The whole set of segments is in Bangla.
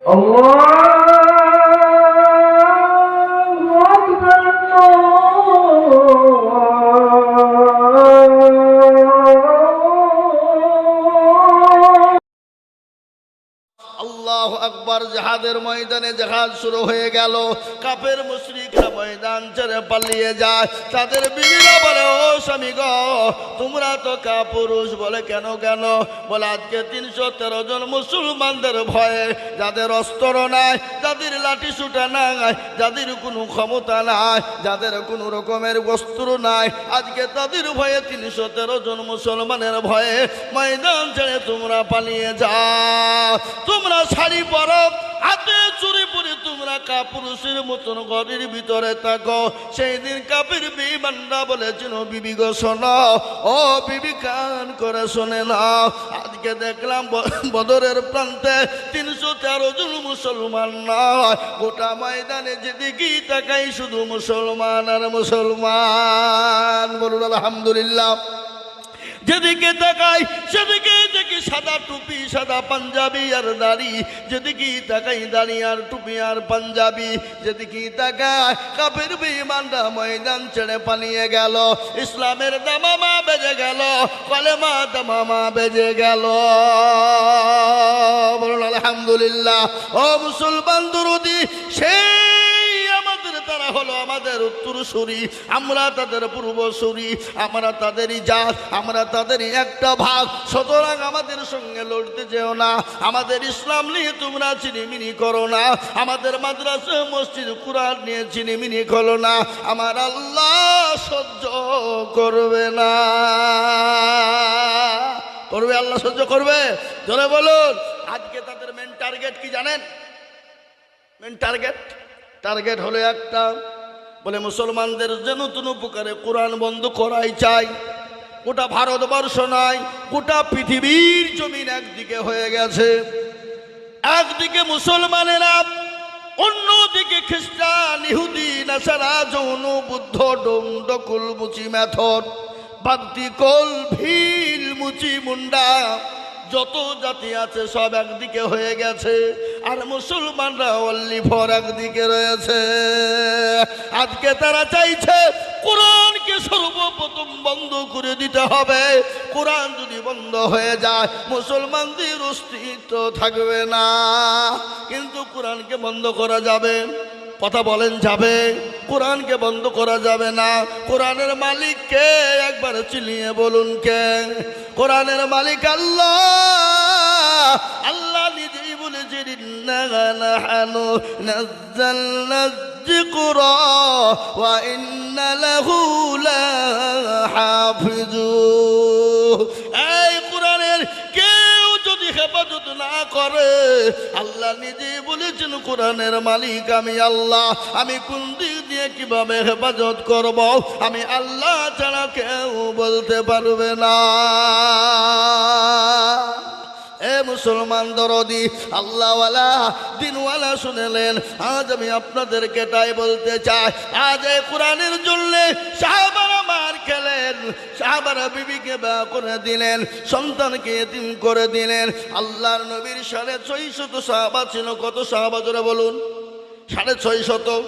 আল্লাহু আকবার। জিহাদের ময়দানে জিহাদ শুরু হয়ে গেল। কাফের মুশরিকরা ময়দান ছেড়ে পালিয়ে যায়। তাদের বিবিরা বলে, ও স্বামী গো, তোমরা তো কাপুরুষ। বলে কেন কেন? বলে আজকে 313 জন মুসলমানদের ভয়ে, যাদের অস্ত্র নাই, যাদের লাঠি সুটা নাই, যাদের কোনো ক্ষমতা নাই, যাদের কোনো রকমের অস্ত্র নাই, আজকে তাদের ভয়ে 313 জন মুসলমানের ভয়ে ময়দান ছেড়ে তোমরা পালিয়ে যাও। তোমরা শাড়ি পরো, হাতে চুরি পরে তোমরা কাপুরুষের মতন ঘরের ভিতরে থাকো। সেই দিন কাফের বেঈমানরা বলেছিল, বিবি গো শোনো, ও বিবি কান করে শোনে নাও। আজকে দেখলাম বদরের প্রান্তে 313 জন মুসলমান নয়, গোটা ময়দানে যেদিকে তাকাই শুধু মুসলমান আর মুসলমান। বলুন আলহামদুলিল্লাহ। যেদিকে তাকাই সেদিকে দেখি সাদা টুপি, সাদা পাঞ্জাবি আর দাড়ি। যেদিকে তাকাই দাড়ি আর টুপি আর পাঞ্জাবি। যেদিকে তাকাই কাফের বেঈমানরা ময়দান ছেড়ে পালিয়ে গেল। ইসলামের দামামা বেজে গেল, কলেমা দামামা বেজে গেল। বলুন আলহামদুলিল্লাহ। ও মুসলমান দরদি, তারা হলো আমাদের উত্তরসূরি, আমরা তাদের পূর্বসূরি, আমরা তাদেরই জাত, আমরা তাদেরই একটা ভাগ। সুতরাং আমাদের সঙ্গে লড়তে যেও না। আমাদের ইসলাম নিয়ে তোমরা চিনিমিনি করো না। আমাদের মাদ্রাসা মসজিদ কুরআন নিয়ে চিনিমিনি করো না। আমার আল্লাহ সহ্য করবে না। করবে? আল্লাহ সহ্য করবে? জোরে বলুন। আজকে তাদের মেন টার্গেট কি জানেন? মেন টার্গেট হলো একটা, বলে মুসলমানদের যে নতুন উপকারে কোরআন বন্ধ করাই চাই। গোটা ভারতবর্ষ নয়, গোটা পৃথিবীর জমিন একদিকে হয়ে গেছে। একদিকে মুসলমানেরা, অন্যদিকে খ্রিস্টান, ইহুদি, নাসারা, জৈন, বুদ্ধ, ডোম, ডকুল, মুচি, মেথর, বাগদি, কোল, ভিল, মুচি, মুন্ডা, যত জাতি আছে সব একদিকে হয়ে গেছে। আর মুসলমানরা অনলি ফর একদিকে রয়েছে। আজকে তারা চাইছে কোরআনকে সর্বপ্রথম বন্ধ করে দিতে হবে। কোরআন যদি বন্ধ হয়ে যায় মুসলমানদের অস্তিত্ব থাকবে না। কিন্তু কোরআনকে বন্ধ করা যাবে? কথা বলেন, যাবে? কোরআনকে বন্ধ করা যাবে না। কোরআনের মালিক কে? একবার চিলিয়ে বলুন কে? কোরআনের মালিক আল্লাহ। আল্লাহ নিজেই বলেছেন, ইন্না নাহনু নাযালনা যিকরা ওয়া ইন্না লাহু লাহাফিজুন। এই কোরআনের কেউ যদি হেফাজত না করে, আল্লাহ নিজেই বলেছেন কোরআনের মালিক আমি আল্লাহ। আমি কোন দিক দিয়ে কিভাবে হেফাজত করব, আমি আল্লাহ ছাড়া কেউ বলতে পারবে না। এ মুসলমান দরদি, আল্লাহওয়ালা, দিনওয়ালা শুনেলেন, আজ আমি আপনাদেরকে তাই বলতে চাই। আজ এই কোরআনের জন্য সাহাবারা মার খেলেন, সাহাবারা বিবিকে বিয়ে করে দিলেন, সন্তানকে এতিম করে দিলেন। আল্লাহর নবীর 650 সাহাবা ছিল। কত সাহাবা জোরে বলুন? 650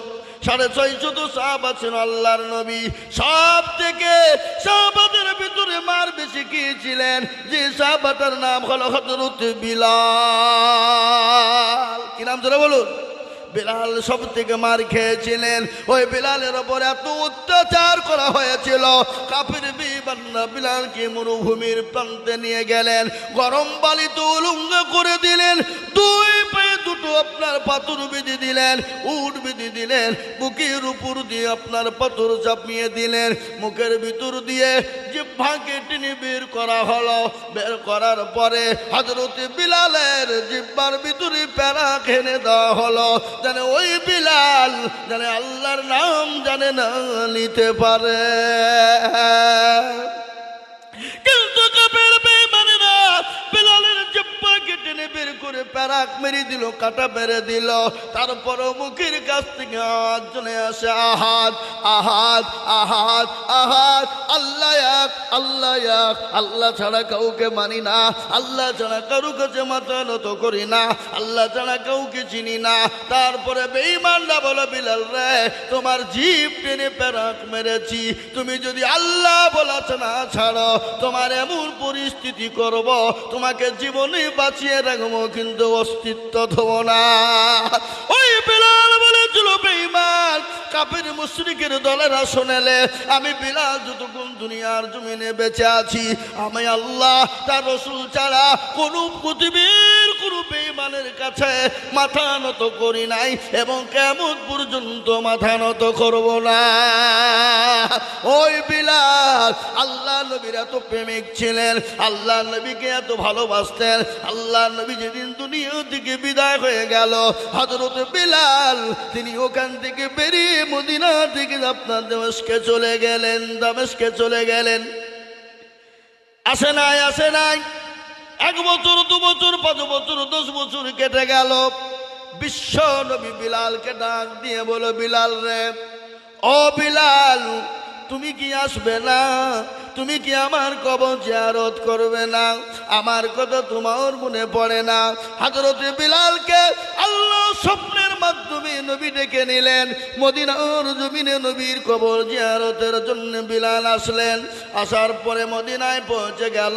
সাহাবা ছিল আল্লাহর নবী। সব থেকে সাহাবাদের ভিতরে মার বেশি ছিলেন যে সাহাবাটার নাম হলো হযরত বিলাল। কি নাম জোরে বলুন? বিলাল সব থেকে মার খেয়েছিলেন। ওই বিলালের ওপর এত অত্যাচার করা হয়েছিল, কাফের বেঈমানরা বিলালকে মরুভূমির প্রান্তে নিয়ে গেলেন, গরম বালিতে উলঙ্গ করে দিলেন, দুই পায়ে দুটো আপনার পাথর বেঁধে দিলেন, উট বেঁধে দিলেন, বুকের উপর দিয়ে আপনার পাথর চাপিয়ে দিলেন, মুখের ভিতর দিয়ে জিহ্বাকে টেনে বের করা হলো। বের করার পরে হযরত বিলালের জিহ্বার ভিতরে প্যারা খেনে দেওয়া হলো, জানে ওই বিলাল জানে আল্লাহর নাম জানে না নিতে পারে। কিন্তু কাফের বেঈমানেরা বিলালের জিহ্বাকে টেনে বের করে প্যারাক মেরে দিল, কাটা মেরে দিল। তারপরও মুখের কাছ থেকে আওয়াজ চলে আসে, আহাদ আহাদ আহাদ আহাদ, আল্লাহ এক, আল্লাহ এক, আল্লাহ ছাড়া কাউকে মানি না, আল্লাহ ছাড়া কারো কাছে মাথা নত করি না, আল্লাহ ছাড়া কাউকে চিনি না। তারপরে বেঈমানরা বলে, বিলাল রে, তোমার জিভ টেনে প্যারাক মেরেছি, তুমি যদি আল্লাহ বলাছে না ছাড়ো, তোমার এমন পরিস্থিতি করব, তোমাকে জীবনে বাঁচিয়ে রাখবো, কিন্তু অস্তিত্ব দেব না। ওই বিলাল বলেছিল, বেঈমান কাফের মুশরিকের দলেরা শোনেলে, আমি বিলাল যতক্ষণ দুনিয়ার জমিনে বেঁচে আছি, আমি আল্লাহ তার রাসূল ছাড়া কোনো পৃথিবীর কোনো বেঈমানের কাছে মাথা নত করি নাই, এবং কিয়ামত পর্যন্ত মাথা নত করব না। ওই বিলাল আল্লাহ নবীর এত প্রেমিক ছিলেন, আল্লাহ নবীকে এত ভালোবাসতেন। আল্লাহ নবী যেদিন দুনিয়া থেকে বিদায় হয়ে গেল, হযরত বিলাল তিনি ওখান থেকে বেরিয়ে মদিনা থেকে আপনার দামেস্কে চলে গেলেন, দামেস্কে চলে গেলেন। আসে নাই, আসে নাই, 1 বছর 2 বছর 5 বছর 10 বছর কেটে গেল। বিশ্ব নবী বিলালকে ডাক দিয়ে বলো, বিলাল রে, ও বিলাল, তুমি কি আসবে না? তুমি কি আমার কবর জিয়ারত করবে না? আমার কথা তোমার মনে পড়ে না? হযরতে বিলালকে আল্লাহ স্বপ্নের মাধ্যমে নবী ডেকে নিলেন। মদিনার জমিনে নবীর কবর জিয়ারতের জন্য বিলাল আসলেন। আসার পরে মদিনায় পৌঁছে গেল।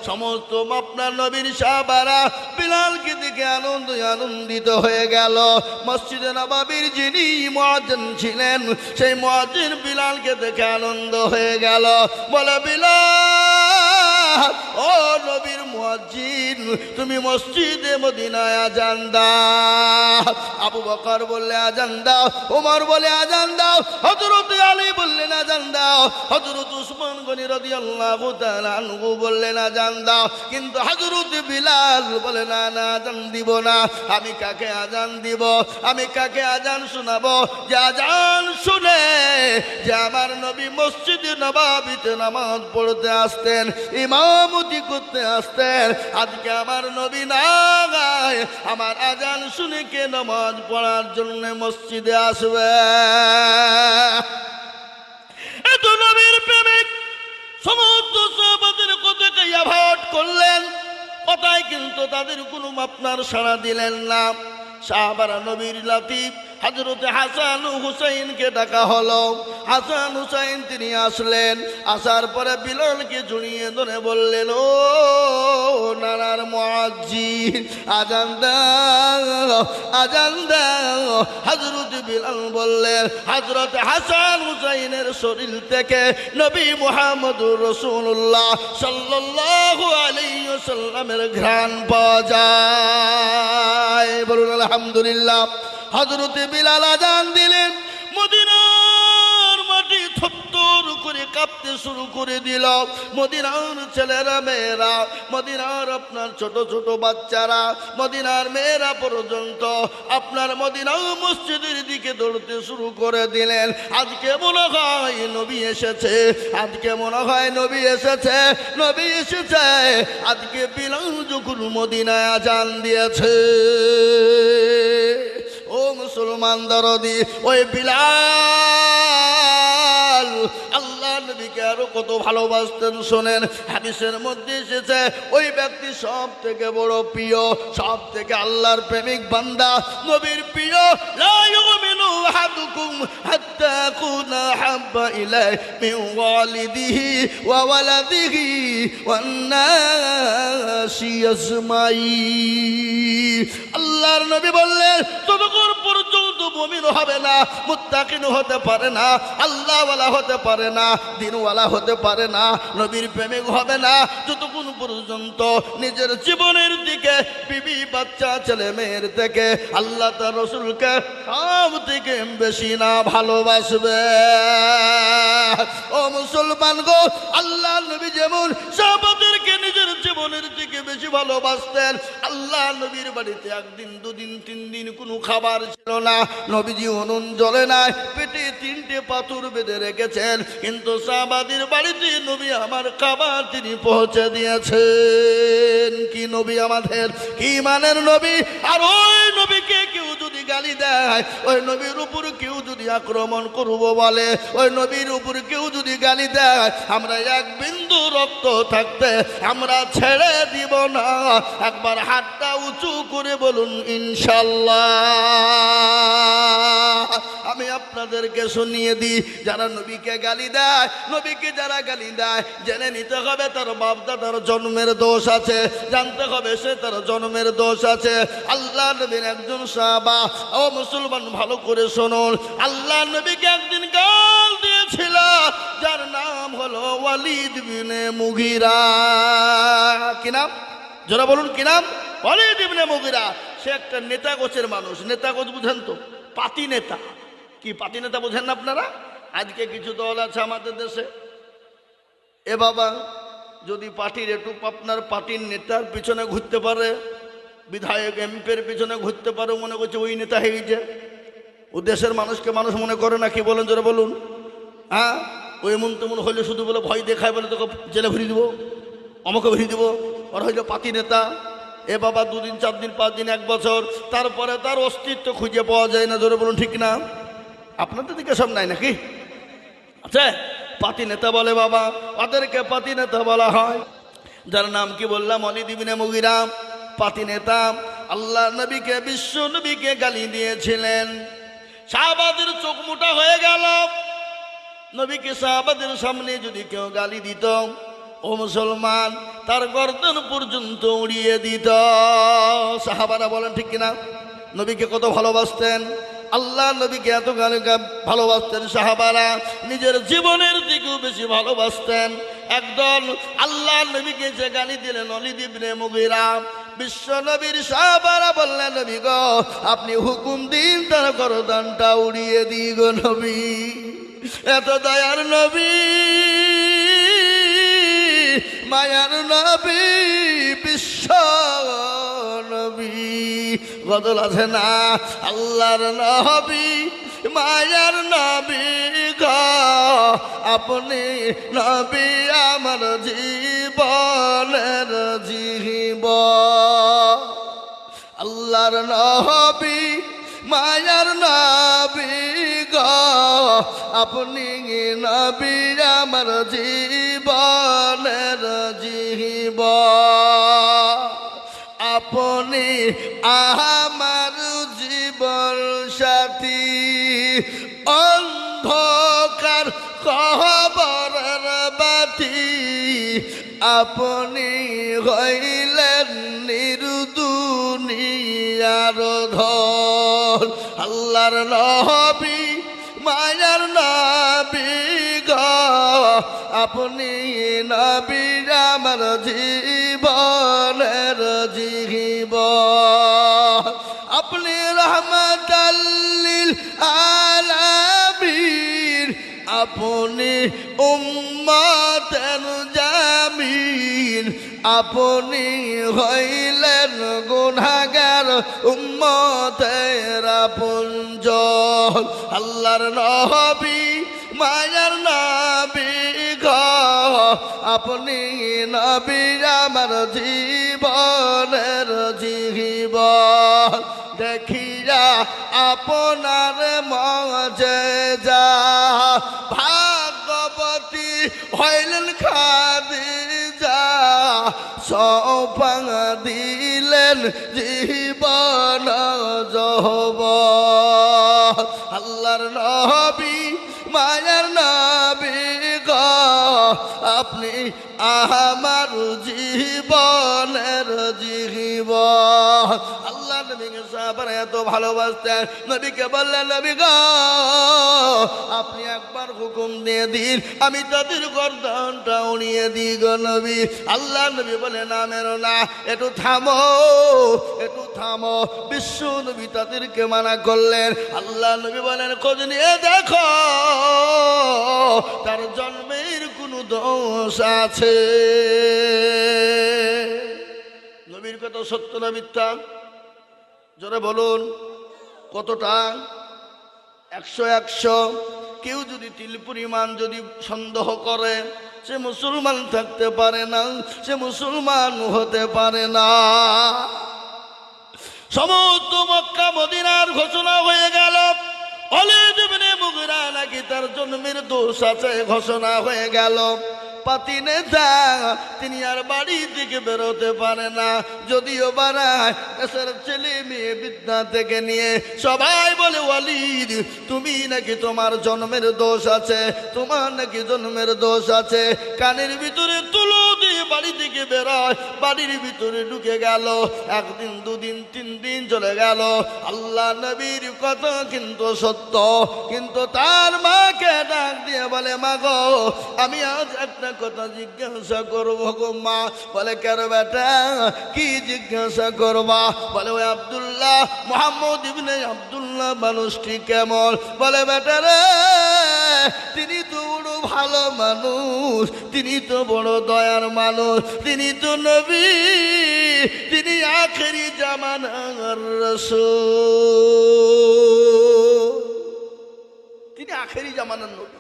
সমস্ত আপনার নবীর সাহাবারা বিলালকে দেখে আনন্দিত হয়ে গেল। মসজিদে নববীর যিনি মুয়াজ্জিন ছিলেন, সেই মুয়াজ্জিন বিলালকে দেখে আনন্দ হয়ে গেল। বলে, বিলাল, ও নবীর মুয়াজ্জিন, তুমি মসজিদে মদিনায় আজান দাও। আবু বকর বললে আজান দাও, ওমর বলে আজান দাও, হযরত আলী বললেন আজান দাও, হযরত উসমান গনি রাদিয়াল্লাহু তাআলা আনহু বললেন আজান দাও। কিন্তু হযরত বিলাল বলে, না না, আজান দিব না। আমি কাকে আজান দিব? আমি কাকে আজান শোনাবো? যে আজান শুনে যে আমার নবী মসজিদে নববীতে নামাজ পড়তে আসতেন, ইমামতি করতে আসতেন, আজকে আমার নবী নাই, আমার আজান শুনে কে নামাজ পড়ার জন্য মসজিদে আসবে? এত নবীর প্রেমিক সমস্ত সাহাবাদের কথাকে অ্যাভয়েড করলেন, কথায় কিন্তু তাদের কোনো আপনার সাড়া দিলেন না। সাহাবারা নবীর লাতিফ হযরতে হাসান ও হুসাইনকে ডাকা হলো। হাসান হুসাইন তিনি আসলেন। আসার পরে বিলালকে জড়িয়ে ধরে বললেন, ও নানার মুয়াজ্জিন, আজান দাও, আজান দাও। হযরত বিলাল বললেন, হযরত হাসান হুসাইনের শরীর থেকে নবী মুহাম্মদুর রাসূলুল্লাহ সাল্লাল্লাহু আলাইহি ওয়াসাল্লামের ঘ্রাণ পাওয়া যায়। বলুন আলহামদুলিল্লাহ। হযরতে বিলাল আজান দিলেন। মদিনার মাটি থরথর করে কাঁপতে শুরু করে দিল। মদিনার ছেলেরা মেয়েরা, মদিনার আপনার ছোট ছোট বাচ্চারা, মদিনার মেয়েরা পর্যন্ত আপনার মদিনার মসজিদের দিকে দৌড়তে শুরু করে দিলেন। আজকে মনে হয় নবী এসেছে, আজকে মনে হয় নবী এসেছে, নবী এসেছে। আজকে বিলাল যখন মদিনায় আজান দিয়েছে, ও মুসলমান দরদি, ওই বিলাল আল্লাহ নবীকে আরো কত ভালোবাসতেন শোনেন। হাদিসের মধ্যে এসেছে, ওই ব্যক্তি সব থেকে বড় প্রিয়, সব থেকে আল্লাহর প্রেমিক বান্দা, নবীর প্রিয়। লা ইউমিনু আহাদুকুম হাত্তা আকুনা হাব্বা ইলাইহি মিন ওয়ালিদিহি ওয়া ওয়ালাদিহি ওয়ান নাসি আজমাইন। আল্লাহর নবী বললেন, ততক্ষণ পর্যন্ত মুমিন হবে না, মুত্তাকিন হতে পারে না, আল্লাহওয়ালা হতে পারে না, দিনওয়ালা হতে পারে না, নবীর প্রেমিক হবে না, যতক্ষণ পর্যন্ত নিজের জীবনের দিকে, বিবি বাচ্চা ছেলে মেয়ের থেকে আল্লাহ তার রাসূলকে সব থেকে বেশি না ভালোবাসবে। ও মুসলমান গো, আল্লাহ নবী যেমন সাহাবাদেরকে নিজের জীবনের দিকে বেশি ভালোবাসতেন, আল্লাহ নবীর বাড়িতে 1 দিন 2 দিন 3 দিন কোনো খাবার ছিল না, নবীজি উনুন জ্বলে নাই, পেটে 3টে পাথর বেঁধে রেখেছেন, কিন্তু সাহাবাদের বাড়িতে নবী আমার খাবার তিনি পৌঁছে দিয়েছেন। কি নবী আমাদের, কি মানের নবী! আর ওই নবীকে কেউ যদি গালি দেয়, ওই নবীর উপর কেউ যদি আক্রমণ করব বলে, ওই নবীর উপর কেউ যদি গালি দেয়, আমরা এক বিন্দু রক্ত থাকতে আমরা ছেড়ে দিব না। একবার হাতটা উঁচু করে বলুন ইনশাআল্লাহ। আমি আপনাদেরকে শুনিয়ে দিই, যারা নবীকে গালি দেয়, নবীকে যারা গালি দেয়, জেনে নিতে হবে তার বাপ দাদার জন্মের দোষ আছে, জানতে হবে সে তার জন্মের দোষ আছে। আল্লাহ নবীর একজন সাহাবা, ও মুসলমান ভালো করে শুনুন, আল্লাহ নবীকে একদিন গাল দিয়েছিল, যার নাম হলো ওয়ালিদ ইবনে মুগিরা। কি নাম? যারা বলুন কি নাম? ওয়ালিদ ইবনে মুগিরা। সে একটা নেতা গোছের মানুষ। নেতা গোছ বুঝেন তো? পাতি নেতা। কি পাতি নেতা বোঝেন না আপনারা? আজকে কিছু দল আছে আমাদের দেশে, এ বাবা যদি পার্টির একটু আপনার পার্টির নেতার পিছনে ঘুরতে পারে, বিধায়ক এমপির পিছনে ঘুরতে পারে, মনে করছে ওই নেতা হয়ে গেছে। ও দেশের মানুষকে মানুষ মনে করে না। কি বলেন যারা বলুন? হ্যাঁ, ওই এমন তেমন হইলে শুধু বলে ভয় দেখায়, বলে তোকে জেলে ভরিয়ে দেবো, আমাকে ভরিয়ে দেবো, ওরা হইল পাতি নেতা। এ বাবা 2 দিন 4 দিন 5 দিন 1 বছর, তারপরে তার অস্তিত্ব খুঁজে পাওয়া যায় না। জোরে বলুন ঠিক না? আপনাদের দিকে সব নাই নাকি? আচ্ছা, পাতি নেতা বলে বাবা, ওদেরকে পাতি নেতা বলা হয়। যার নাম কি বললাম, ওয়ালিদ ইবনে মুগিরা, পাতি নেতা। আল্লাহ নবীকে, বিশ্ব নবীকে গালি দিয়েছিলেন। সাহাবাদের চোখ মোটা হয়ে গেল। নবীকে সাহাবাদের সামনে যদি কেউ গালি দিত, ও মুসলমান, তার গর্দন পর্যন্ত উড়িয়ে দিত। সাহাবারা বলেন ঠিক কিনা? নবীকে কত ভালোবাসতেন, আল্লাহ নবীকে এত গালি ভালোবাসতেন সাহাবারা, নিজের জীবনের দিকেও বেশি ভালোবাসতেন। একদল আল্লাহ নবীকে যে গালি দিলেন ওয়ালিদ ইবনে মুগিরা, বিশ্ব নবীর সাহাবারা বললেন, নবী গো আপনি হুকুম দিন তার গর্দনটা উড়িয়ে দিই গো নবী। এত দয়ার নবী, মায়ার নবী, বিশ্ব নবী, বদল আছে না? আল্লাহর নবী, মায়ার নবী গো আপনি নবী আমার জীবনের জীবন। আল্লাহর নবী, মায়ার নবী গো আপনি নবী আমার জীবনের জীবন। আপনি আমার জীবন সাথী, অন্ধকার কবরের বাতি, আপনি হইলেন নির্দুনিয়ার ধন। আল্লাহর নবী, মায়ার নবী গো আপনি নবী আমার জীবনের জীবন। আপনি রহমাতাল লিল আলামিন, আপনি উম্মতের জামিন, আপনি হইলেন গুনাহগার উম্মতের আপনজন। আল্লাহর নবী, মায়ার নবী গো আপনি নবী আমার জীবনের জীবন। দেখিয়া আপনার মজেজা, ভাগবতী হইলেন খাদিজা, সৌপা দিলেন জীবন যৌবন। আল্লাহর নবী, মায়ার নবী গো আপনি আমার জীবনের জীবন। আল্লাহ নবীকে সাহাবারা এত ভালোবাসতেন, নবীকে বললেন, নবী গো আপনি একবার হুকুম দিয়ে দিন, আমি তাদের গর্দনটা উড়িয়ে দিই গো নবী। আল্লাহ নবী বলে, না মেরো না, একটু থামো, একটু থামো। বিশ্ব নবী তাদেরকে মানা করলেন। আল্লাহ নবী বলেন, খোঁজ নিয়ে দেখো তার জন্মের কোনো দোষ আছে। নবীর কথা সত্য না মিথ্যা? জোরে বলুন কতটা? 100 100 কেউ যদি তিল পরিমাণ যদি সন্দেহ করে সে মুসলমান থাকতে পারে না, সে মুসলমান হতে পারে না। সমস্ত মক্কা মদিনার ঘোষণা হয়ে গেল, খালিদ ইবনে মুগিরা নাকি তার জন্মের দোষ আছে ঘোষণা হয়ে গেল। পাতি নেতা তিনি আর বাড়ি থেকে বেরোতে পারে না, যদিও বাড়ায় দেশের ছেলে মেয়ে বিদ্যা থেকে নিয়ে সবাই বলে ওয়ালিদ তুমি নাকি তোমার জন্মের দোষ আছে, তোমার নাকি জন্মের দোষ আছে। কানের ভিতরে তুলো দিয়ে বাড়ি থেকে বেরোয়, বাড়ির ভিতরে ঢুকে গেল। একদিন দুদিন তিন দিন চলে গেল, আল্লাহ নবীর কথা কিন্তু সত্য। কিন্তু তার মাকে ডাক দিয়ে বলে মা গো আমি আজ একটা কথা জিজ্ঞাসা করবো গো মা। বলে কেন বেটা কি জিজ্ঞাসা করবা? বলে ওই আব্দুল্লাহ মুহাম্মদ ইবনে আব্দুল্লাহ মানুষটি কেমন? বলে বেটা রে তিনি তো বড় ভালো মানুষ, তিনি তো বড় দয়ার মানুষ, তিনি তো নবী, তিনি আখেরি জামানার রাসূল, তিনি আখেরি জামানার নবী।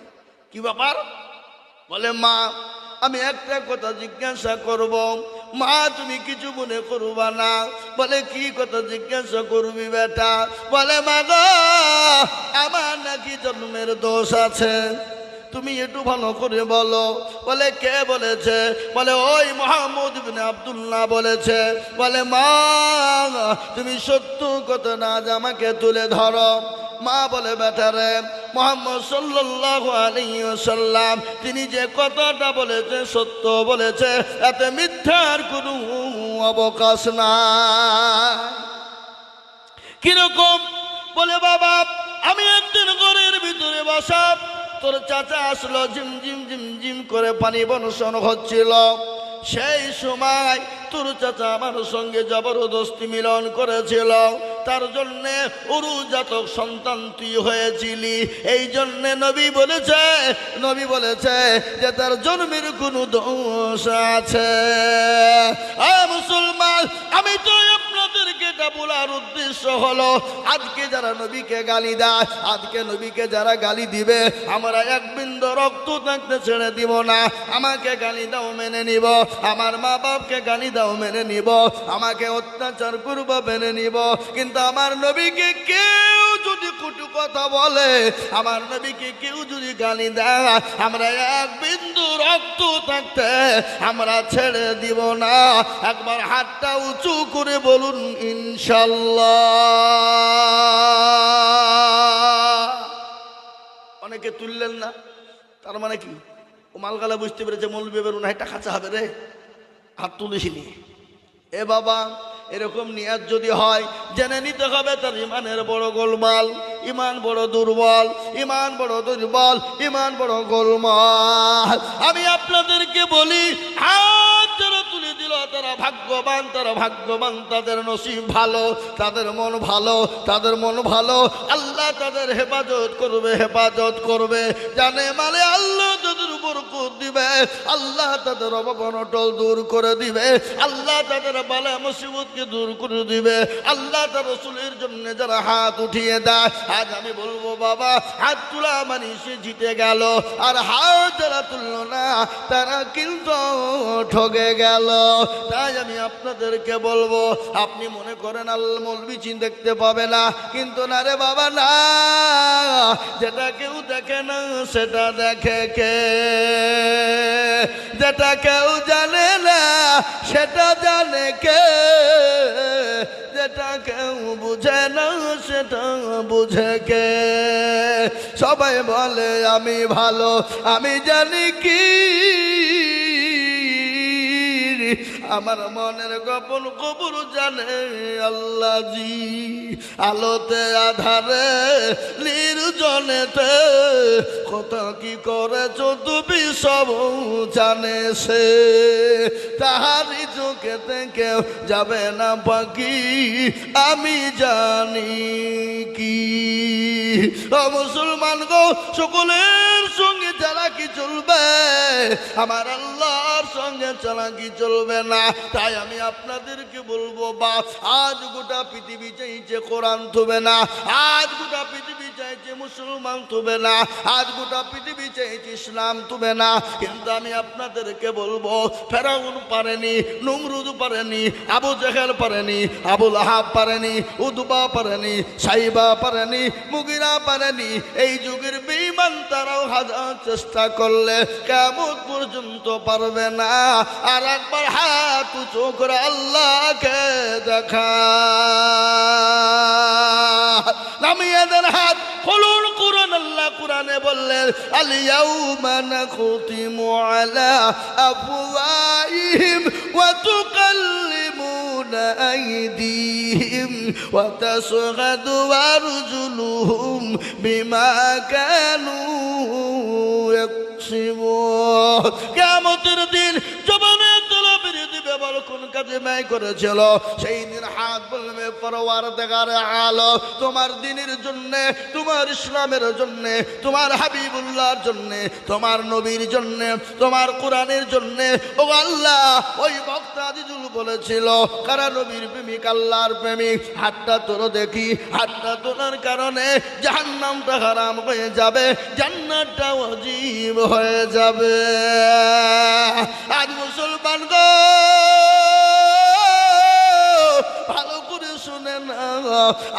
কি ব্যাপার? বলে মা আমি একটা কথা জিজ্ঞাসা করব। মা তুমি কিছু মনে করবা না। বলে কি কথা জিজ্ঞাসা করবি বেটা? বলে মা গো আমার নাকি জন্মের দোষ আছে, তুমি একটু ভালো করে বলো। বলে কে বলেছে? বলে ওই মুহাম্মদ ইবনে আব্দুল্লাহ বলেছে। বলে মা তুমি সত্য কথা না আমাকে তুলে ধরো। মা বলে বেটা রে মুহাম্মদ সাল্লাল্লাহু আলাইহি ওয়াসাল্লাম তিনি যে কথাটা বলেছে সত্য বলেছে, এতে মিথ্যার কোনো অবকাশ নাই। কিরকম? বলে বাবা আমি একদিন ঘরের ভিতরে বসা, তোর চাচা আসলো, ঝিম ঝিম ঝিম ঝিম করে পানি বর্ষণ হচ্ছিল। সেই সময় তোর চাচা আমার সঙ্গে জবরদস্তি মিলন করেছিল, তার জন্যে উরুজাতক সন্তান তুই হয়েছিলি। এই জন্যে নবী বলেছে যে তার জন্মের কোনো দোষ আছে। মুসলমান আমি তো আপনাদেরকে এটা বলার উদ্দেশ্য হলো আজকে যারা নবীকে গালি দেয়, আজকে নবীকে যারা গালি দিবে আমরা এক বিন্দু রক্ত থাকতে ছেড়ে দিব না। আমাকে গালি দাও মেনে নিব, আমার মা বাপকে গালি দাও মেনে নিব, আমাকে অত্যাচার করব মেনে নিব। কিন্তু আমার নবীকে কেউ যদি কটু কথা বলে, আমার নবীকে কেউ যদি গালি দেয়, আমরা এক বিন্দু রক্ত থাকতে আমরা ছেড়ে দিব না। একবার হাতটা উঁচু করে বলুন ইনশাল্লাহ। অনেকে তুললেন না, তার মানে কি? ও মালগালা বুঝতে পেরেছে মৌলবি বেরুন টাকা চাবে রে, হাত তুলিসিনি। এ বাবা এরকম নিয়াত যদি হয় জেনে নিতে হবে তার ইমানের বড় গোলমাল, ইমান বড় দুর্বল, ইমান বড় দুর্বল, ইমান বড় গোলমাল। আমি আপনাদেরকে বলি হাত যারা তুলে দিল তারা ভাগ্যবান, তারা ভাগ্যবান, তাদের নসিব ভালো, তাদের মন ভালো, তাদের মন ভালো। আল্লাহ তাদের হেফাজত করবে, হেফাজত করবে। জানে মানে আল্লাহ তাদের উপর দিবে, আল্লাহ তাদের অভাব অনটল দূর করে দিবে, আল্লাহ তাদের বালা মুসিবতকে দূর করে দিবে। আল্লাহ তার রাসূলের জন্য যারা হাত উঠিয়ে দেয়, আজ আমি বলবো বাবা হাত তোলা মানে সে জিতে গেল, আর হাত যারা তুললো না তারা কিন্তু ঠকে গেল। তাই আমি আপনাদেরকে বলবো আপনি মনে করেন আল্লাহ মৌলবি চিন দেখতে পাবে না, কিন্তু না রে বাবা না, যেটা কেউ দেখে না সেটা দেখে কে? যেটা কেউ জানে না সেটা জানে কে? যেটা কেউ বুঝে না সেটা বুঝে কে? সবাই বলে আমি ভালো, আমি জানি কি আমার মনের গোপন খবর জানে আল্লাহ জি। আলোতে আধারে নির্জনেতে কত কি করেছ তুমি সব জানে সে, তাহারি চোখেতে কেউ যাবে না বাকি আমি জানি কি। ও মুসলমান গো সকলের সঙ্গে চালাকি চলবে, আমার আল্লাহর সঙ্গে চালাকি চলবে না। তাই আমি আপনাদেরকে বলবো বাপ আজ গোটা পৃথিবী চাইছে কোরআন থবে না, আজ গোটা পৃথিবী চাইছে মুসলমান তুবে না, আজ গোটা পৃথিবী চাইছে ইসলাম তুবে না। কিন্তু আমি আপনাদেরকে বলবো, ফেরাউন পারেনি, নমরুদ পারেনি, আবু জেহেল পারেনি, আবু লাহাব পারেনি, উদবা পারেনি, সাইবা পারেনি, মুগিরা পারেনি। এই যুগের বেঈমান তারাও হাজার চেষ্টা করলে কিয়ামত পর্যন্ত পারবে না। আর একবার হাত উঁচু করে আল্লাহকে দেখা, নামিয়ে দেন হাত, খুলুন কুরআন। আল্লাহ কুরআনে বললেন, আল ইয়াউমা নাখতিমু আলা আফওয়াহিহিম ওয়া তুকাল্লিমুনা আইদিহিম ওয়া তাশহাদু আরজুলুহুম বিমা কানু ইয়াকসিবুন। কিয়ামতের দিন জবানে তলবের দিবে বল কোন কাজে ব্যয় করেছিল। সেই দিন হাত বলবে, পরওয়ারদিগার আলম, তোমার দ্বীনের জন্য, তোমার ইসলামের জন্য, তোমার হাবিবুল্লাহর জন্য, তোমার নবীর জন্য, তোমার কোরআনের জন্য। ও আল্লাহ, ওই বক্তা আজিজুল বলেছিল, কারা নবীর প্রেমিক, আল্লাহর প্রেমিক, হাতটা তোলো দেখি। হাতটা তোলার কারণে জাহান্নামটা হারাম হয়ে যাবে, জান্নাতটা ওয়াজিব হয়ে যাবে। আজ মুসলমান গো, ভালো করে শুনে না,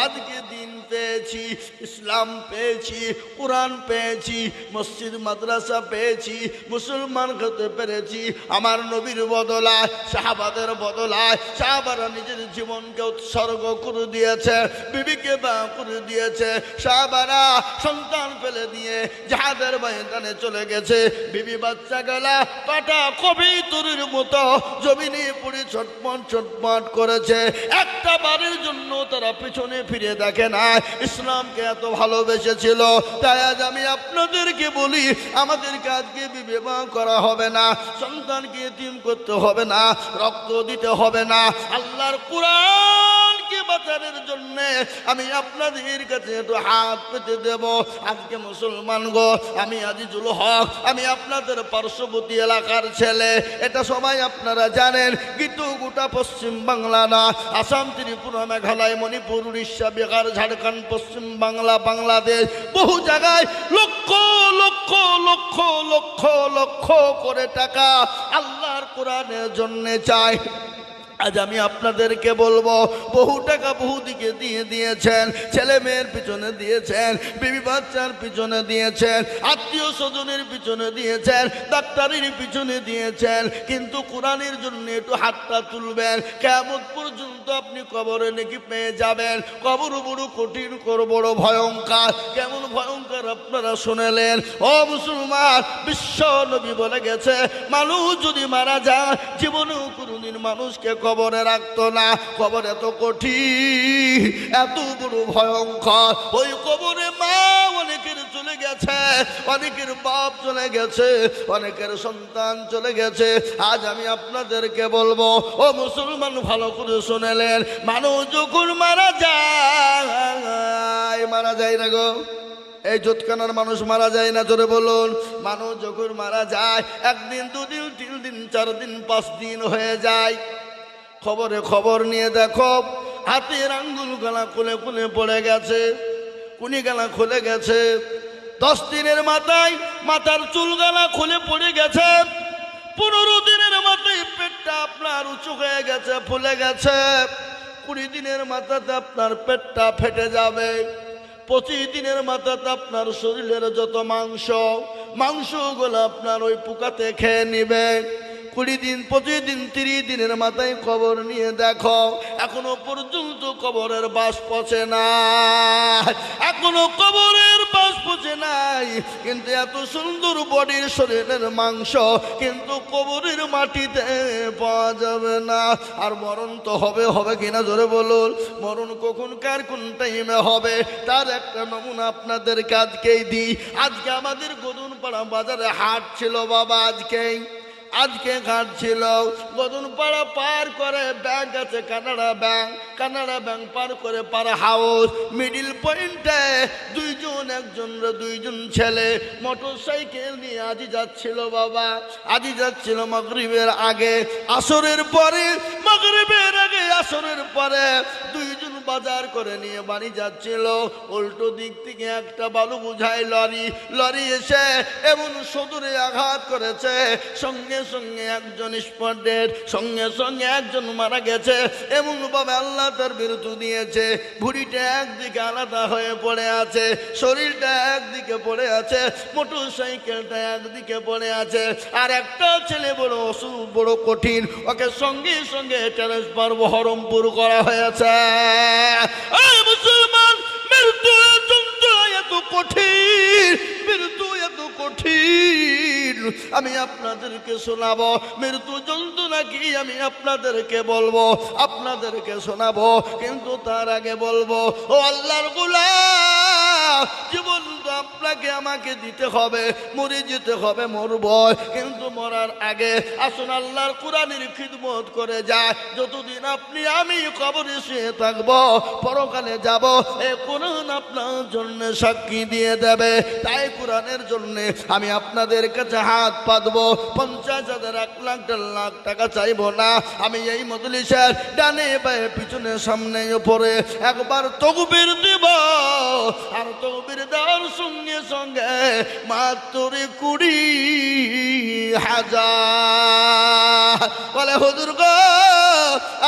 আজকে দিন পেয়েছি, ইসলাম পেয়েছি, কোরআন পেয়েছি, মসজিদ মাদ্রাসা পেয়েছি, মুসলমান হতে পেরেছি। আমার নবীর বদলায়, সাহাবাদের বদলায়, সাহাবারা নিজের জীবনকে উৎসর্গ করে দিয়েছে, বিবিকে বা করে দিয়েছে। সাহাবারা সন্তান ফেলে দিয়ে জাহাদের ময়দানে চলে গেছে। বিবি বাচ্চা গেলা পাটা কবিতরের মতো জমিনে পড়ে ছটপট ছটপট করেছে। একটা বারের জন্য তারা পিছনে ফিরে দেখে না। ইসলামকে এত ভালোবেসেছিল। তাই আজ আমি আপনাদেরকে বলি, আমাদেরকে আজকে বিবাহ করা হবে না, সন্তানকে এতিম করতে হবে না, রক্ত দিতে হবে না। আল্লাহর কোরআনকে বাঁচানোর জন্য আমি আপনাদের কাছে একটু হাত পেতে দেব। আজকে মুসলমান গো, আমি আজিজুল হক, আমি আপনাদের পার্শ্ববর্তী এলাকার ছেলে, এটা সবাই আপনারা জানেন। কিন্তু গোটা পশ্চিম বাংলা না, আসাম, ত্রিপুরা, মেঘালয়, মণিপুর, উড়িষ্যা, বিহার, ঝাড়খণ্ড, পশ্চিম বাংলা, বাংলাদেশ, বহু জায়গায় লক্ষ লক্ষ লক্ষ লক্ষ লক্ষ করে টাকা আল্লাহর কোরআনের জন্য চাই। আজ আমি আপনাদেরকে বলবো, বহু টাকা বহু দিকে দিয়ে দিয়েছেন, ছেলে মেয়ের পিছনে দিয়েছেন, বিবি বাচ্চার পিছনে দিয়েছেন, আত্মীয় স্বজনের পিছনে দিয়েছেন, ডাক্তারের পিছনে দিয়েছেন। কিন্তু কোরআনের জন্য একটু হাতটা তুলবেন, কিয়ামত পর্যন্ত আপনি কবরে নাকি পেয়ে যাবেন। কবর বড় কঠিন, বড় ভয়ঙ্কর। কেমন ভয়ঙ্কর আপনারা শুনেলেন? ও মুসলমান, বিশ্ব নবী বলে গেছে, মানুষ যদি মারা যায়, জীবনেও কোনোদিন মানুষকে কবরে রাখতো না। কবর এত কঠিন, এত বড় ভয়ঙ্কর। ওই কবরে মা অনেকের চলে গেছে, অনেকের বাপ চলে গেছে, অনেকের সন্তান চলে গেছে। আজ আমি আপনাদেরকে বলবো, ও মুসলমান, ভালো করে শুনেলেন, মানুষ যখন মারা যায় না গো, এই জোতখানার মানুষ মারা যায় না, জোরে বলুন। মানুষ যখন মারা যায়, একদিন, দুদিন, 3 দিন, 4 দিন, 5 দিন হয়ে যায়। খবরে খবর নিয়ে দেখো, হাতের আঙ্গুল গলা খুলে খুলে পড়ে গেছে, কুনি গলা খুলে গেছে। 10 দিনের মাথায় মাথার চুল গলা খুলে পড়ে গেছে। 15 দিনের মাথায় পেটটা আপনার উঁচু হয়ে গেছে, ফুলে গেছে। 20 দিনের মাথাতে আপনার পেটটা ফেটে যাবে। 25 দিনের মাথাতে আপনার শরীরের যত মাংসগুলো আপনার ওই পোকাতে খেয়ে নিবে। 20 দিন, 25 দিন, 30 দিনের মাথায় খবর নিয়ে দেখো, এখনো পর্যন্ত কবরের বাস পচে নাই, এখনো কবরের বাস পচে নাই। কিন্তু এত সুন্দর বডির শরীরের মাংস কিন্তু কবরের মাটিতে পাওয়া যাবে না। আর মরণ তো হবে কিনা, জোরে বলুন। মরণ কখন, কার, কোন টাইমে হবে, তার একটা নমুনা আপনাদেরকে আজকেই দিই। আজকে আমাদের গদুনপাড়া বাজারে হাট ছিল বাবা, আজকে ঘাট ছিল। গদুনপাড়া পার করে ব্যাংক আছে, কানাডা ব্যাংক পার করে পার হাউস, মিডিল পয়েন্টে দুইজন ছেলে মোটর সাইকেল নিয়ে আজি যাচ্ছিল বাবা। আজি যাচ্ছিল মাগরিবের আগে, আসরের পরে, মাগরিবের আগে আসরের পরে। দুইজন বাজার করে নিয়ে বাড়ি যাচ্ছিল, উল্টো দিক থেকে একটা বালু বোঝাই লরি এসে এমন সদরে আঘাত করেছে, সঙ্গে সঙ্গে একজন স্পট ডেড, সঙ্গে সঙ্গে একজন মারা গেছে। এমন ভাবে আল্লাহ তার বিরতি দিয়েছে, ভুঁড়িটা একদিকে আলাদা হয়ে পড়ে আছে, শরীরটা একদিকে পড়ে আছে, মোটর সাইকেলটা একদিকে পড়ে আছে। আর একটা ছেলে বড় অসুখ, বড় কঠিন, ওকে সঙ্গে সঙ্গে ট্রান্সফার বহরমপুর করা হয়েছে। মুসলমান, মৃত্যু যন্ত্রণা এত কঠিন, মৃত্যু এত কঠিন, আমি আপনাদেরকে শোনাবো। মৃত্যু যন্ত্রণা কি আমি আপনাদেরকে বলবো, আপনাদেরকে শোনাবো, কিন্তু তার আগে বলবো, ও আল্লাহর গোলাম, জীবন তো আপনাকে আমাকে দিতে হবে, মরে যেতে হবে, মরব, কিন্তু মরার আগে আসুন আল্লাহর কোরআনের খিদমত করে যায়। যতদিন আপনি আমি কবরে শুয়ে থাকবো, পরকালে যাব, এ কোরআন আপনার জন্য সাক্ষী দিয়ে দেবে। তাই কোরআনের জন্য আমি আপনাদের কাছে হাত পাতবো। 50,000, 1 লাখ, 1.5 লাখ টাকা চাইবো না। আমি এই মজলিসের ডানে বায়ে পিছনে সামনে উপরে একবার তাকবীর দিব, আর তাকবীর দেওয়ার সঙ্গে সঙ্গে মাত্র 20,000 বলে হুজুর গো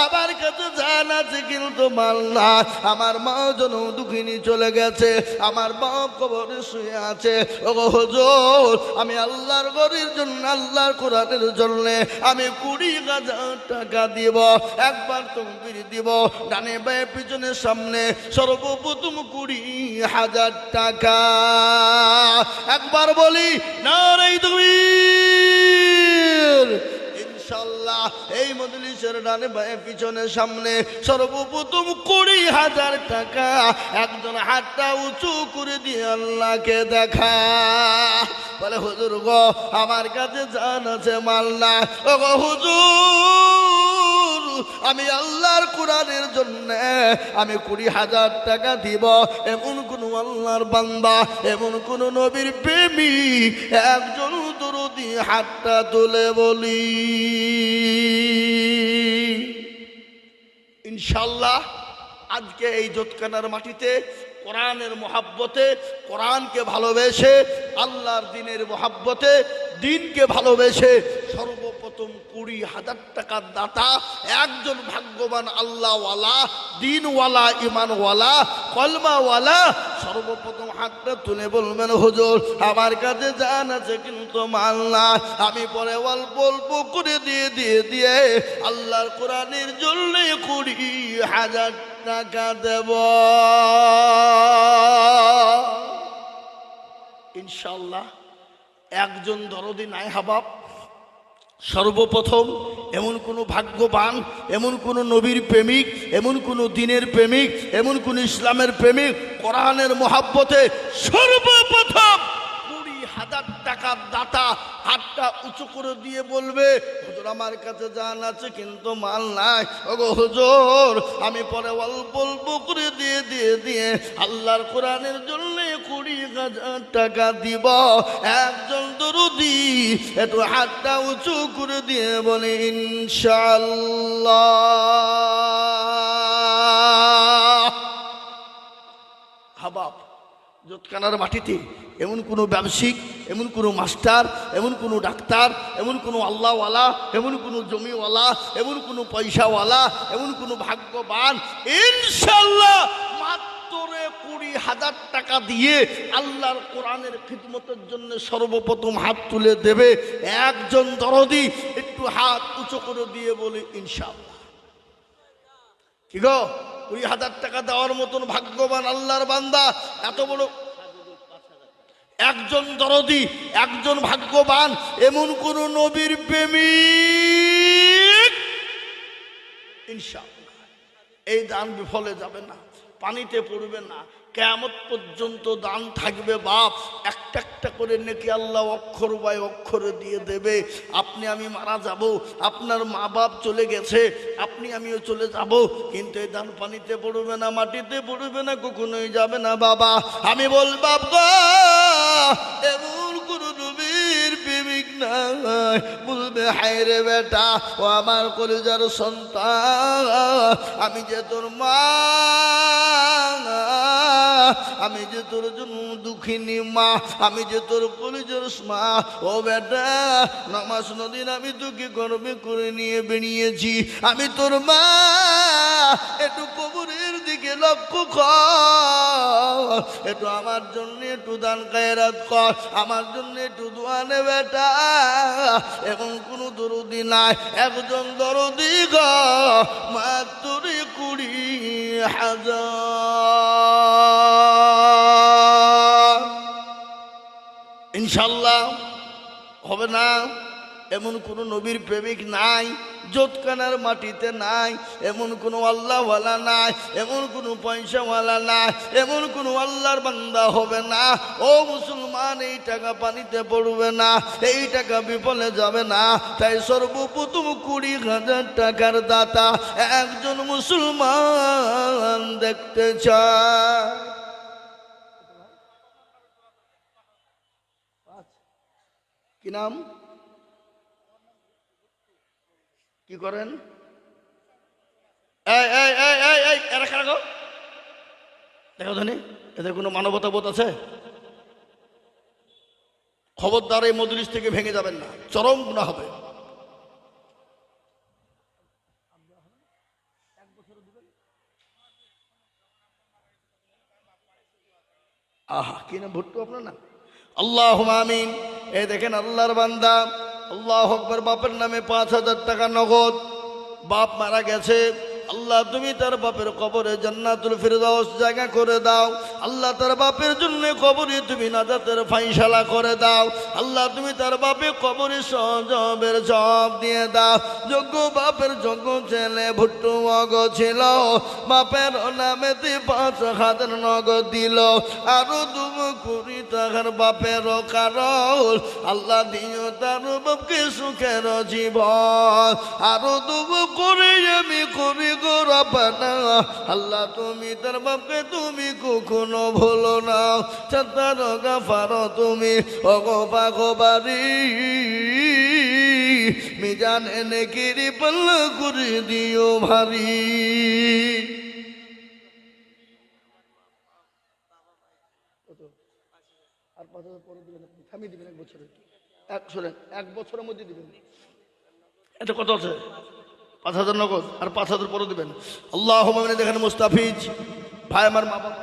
আমার কাছে জান আছে কিন্তু মাল না, আমার মা জন দুঃখিনী চলে গেছে, আমার বাপ কবরে শুয়ে আছে। ও হুজুর আমি আল্লাহর ঘরের জন্য, আল্লাহর কোরআনের জন্য আমি 20,000 টাকা দিব। একবার তাকবীর দিব, ডানে বায়ে পিছনে সামনে সর্বপ্রথম 20,000 টাকা। একবার বলি নারে তাকবীর। ইনশাআল্লাহ এই মজলিসের ডানে বায়ে পিছনে সামনে সর্বপ্রথম 20,000 টাকা। একজন হাতটা উঁচু করে দিয়ে আল্লাহকে দেখা, বলে হুজুর গো আমার কাছে জান আছে মাল না। ও গো হুজুর আমি আল্লাহর কোরআনের জন্য আমি 20,000 টাকা দিব। এমন কোন আল্লাহর বান্দা, এমন কোন নবীর প্রেমিক একজন দরদি হাতটা তুলে বলি। ইনশাআল্লাহ আজকে এই জোতকানার মাটিতে কোরআনের মহাব্বতে, কোরআনকে ভালোবেসে, আল্লাহর দিনের মহাব্বতে, দিনকে ভালোবেসে সর্বপ্রথম 20,000 টাকার দাতা একজন ভাগ্যবান আল্লাহওয়ালা, দিনওয়ালা, ইমানওয়ালা, কলমাওয়ালা সর্বপ্রথম হাতটা তুলে বলবেন হুজুর আমার কাছে জান আছে কিন্তু মাল না, আমি পরে অল্প অল্প করে দিয়ে আল্লাহর কোরআনের জন্য 20,000 টাকা দেব। ইনশাআল্লাহ একজন দরদি নাই হাবাব, সর্বপ্রথম এমন কোনো ভাগ্যবান, এমন কোনো নবীর প্রেমিক, এমন কোনো দিনের প্রেমিক, এমন কোনো ইসলামের প্রেমিক কোরআনের মহাব্বতে সর্বপ্রথম 20,000 টাকার দাতা হাতটা উঁচু করে দিয়ে বলবে হুজুর আমার কাছে জান আছে কিন্তু মাল নাই। ওগো হুজুর আমি পরে অল্প অল্প করে দিয়ে আল্লাহর কোরআনের জন্য 20,000 টাকা দিব। একজন দরদি একটু হাতটা উঁচু করে দিয়ে বলে ইনশাআল্লাহ। হাবাব জোতকানার মাটিতে এমন কোনো ব্যবসায়িক, এমন কোনো মাস্টার, এমন কোনো ডাক্তার, এমন কোনো আল্লাহওয়ালা, এমন কোনো জমিওয়ালা, এমন কোনো পয়সাওয়ালা, এমন কোনো ভাগ্যবান ইনশাআল্লাহ মাত্র 20,000 টাকা দিয়ে আল্লাহর কোরআনের খিদমতের জন্য সর্বপ্রথম হাত তুলে দেবে। একজন দরদি একটু হাত উঁচু করে দিয়ে বলি ইনশাআল্লাহ। কি গো 20,000 টাকা দেওয়ার মতন ভাগ্যবান আল্লাহর বান্দা এত বড় একজন দরদি, একজন ভাগ্যবান, এমন কোন নবীর প্রেমিক ইনশাআল্লাহ এই দান বিফলে যাবে না, পানিতে পড়বে না, কিয়ামত পর্যন্ত দান থাকবে। বাপ একটা একটা করে নেকি আল্লাহ অক্ষর বাই অক্ষরে দিয়ে দেবে। আপনি আমি মারা যাব, আপনার মা বাপ চলে গেছে, আপনি আমিও চলে যাব, কিন্তু এই দান পানিতে পড়বে না, মাটিতে পড়বে না, কখনোই যাবে না। বাবা আমি বলবাব গো এমন কোন নবীর প্রেমিক নাই, বলবে হায় রে বেটা ও আমার কলিজার সন্তান, আমি যে তোর মা, আমি যে তোর জন্য দুঃখিনী মা, আমি যে তোর কলিজার মা। ও বেটা, নামাজ নদীন আমি তোকে গর্বে করে নিয়ে বেরিয়েছি, আমি তোর মা, একটু কবরের দিকে লক্ষ্য কর, একটু আমার জন্য একটু দান খায়রাত কর, আমার জন্য একটু দোয়া নে বেটা। এখন কোনো দরদি নাই, একজন দরদি গো মাত্র 20,000। ইনশাল্লাহ হবে না? এমন কোন নবীর প্রেমিক নাই, জোতকানার মাটিতে নাই, এমন কোন আল্লাহওয়ালা নাই, এমন কোন পয়সাওয়ালা নাই, এমন কোন আল্লাহর বান্দা হবে না। ও মুসলমান, এই টাকা পানিতে পড়বে না, এই টাকা বিফলে যাবে না। তাই সর্বপ্রথম 20,000 টাকার দাতা একজন মুসলমান দেখতে চায়। কি নাম, কি করেন? দেখো ধনী, এদের কোনো মানবতা বোধ আছে? খবরদার এই মজলিস থেকে ভেঙে যাবেন না, চরম গুনাহ হবে। আহা, কি নাম ভুট্টু আপনার না? আল্লাহুম্মা আমিন। এই দেখেন আল্লাহর বান্দা, আল্লাহু আকবার, বাপের নামে 5,000 টাকা নগদ। বাপ মারা গেছে, আল্লাহ তুমি তার বাপের কবরে জান্নাতুল ফিরদাউস জায়গা করে দাও। আল্লাহ তার বাপের জন্য কবরে তুমি নাজাতের ফাইসালা করে দাও। আল্লাহ তুমি তার বাপের কবরে সজবের জব দিয়ে দাও। যোগ্য বাপের যোগ্য ছেলে ভুট্টু মগ ছিল, বাপের নামেতে 5,000 নগদ দিল, আরো 2 টাকার বাপের কারণ আল্লাহ দিও তার বাপকে সুখের জীবন, আরো 2 করে আমি করি গো রব্বানা। আল্লাহ তুমি তার বাপকে তুমি কখনো ভুলো না, চাতার গাফার তুমি অগোপা গোবারি মিজান এনে কিরি পাল্লা করে দিও ভারী। আর 5,000 পরে দিবেন, আপনি থামিয়ে দিবেন 1 বছরে, শোনেন 1 বছরের মধ্যে দিবেন। এটা কত আছে? 5,000 নগদ, আর 5,000 পরে দিবেন। আল্লাহুম্মা আমিন। দেখেন মুস্তাফিজ ভাই, আমার মা বাবা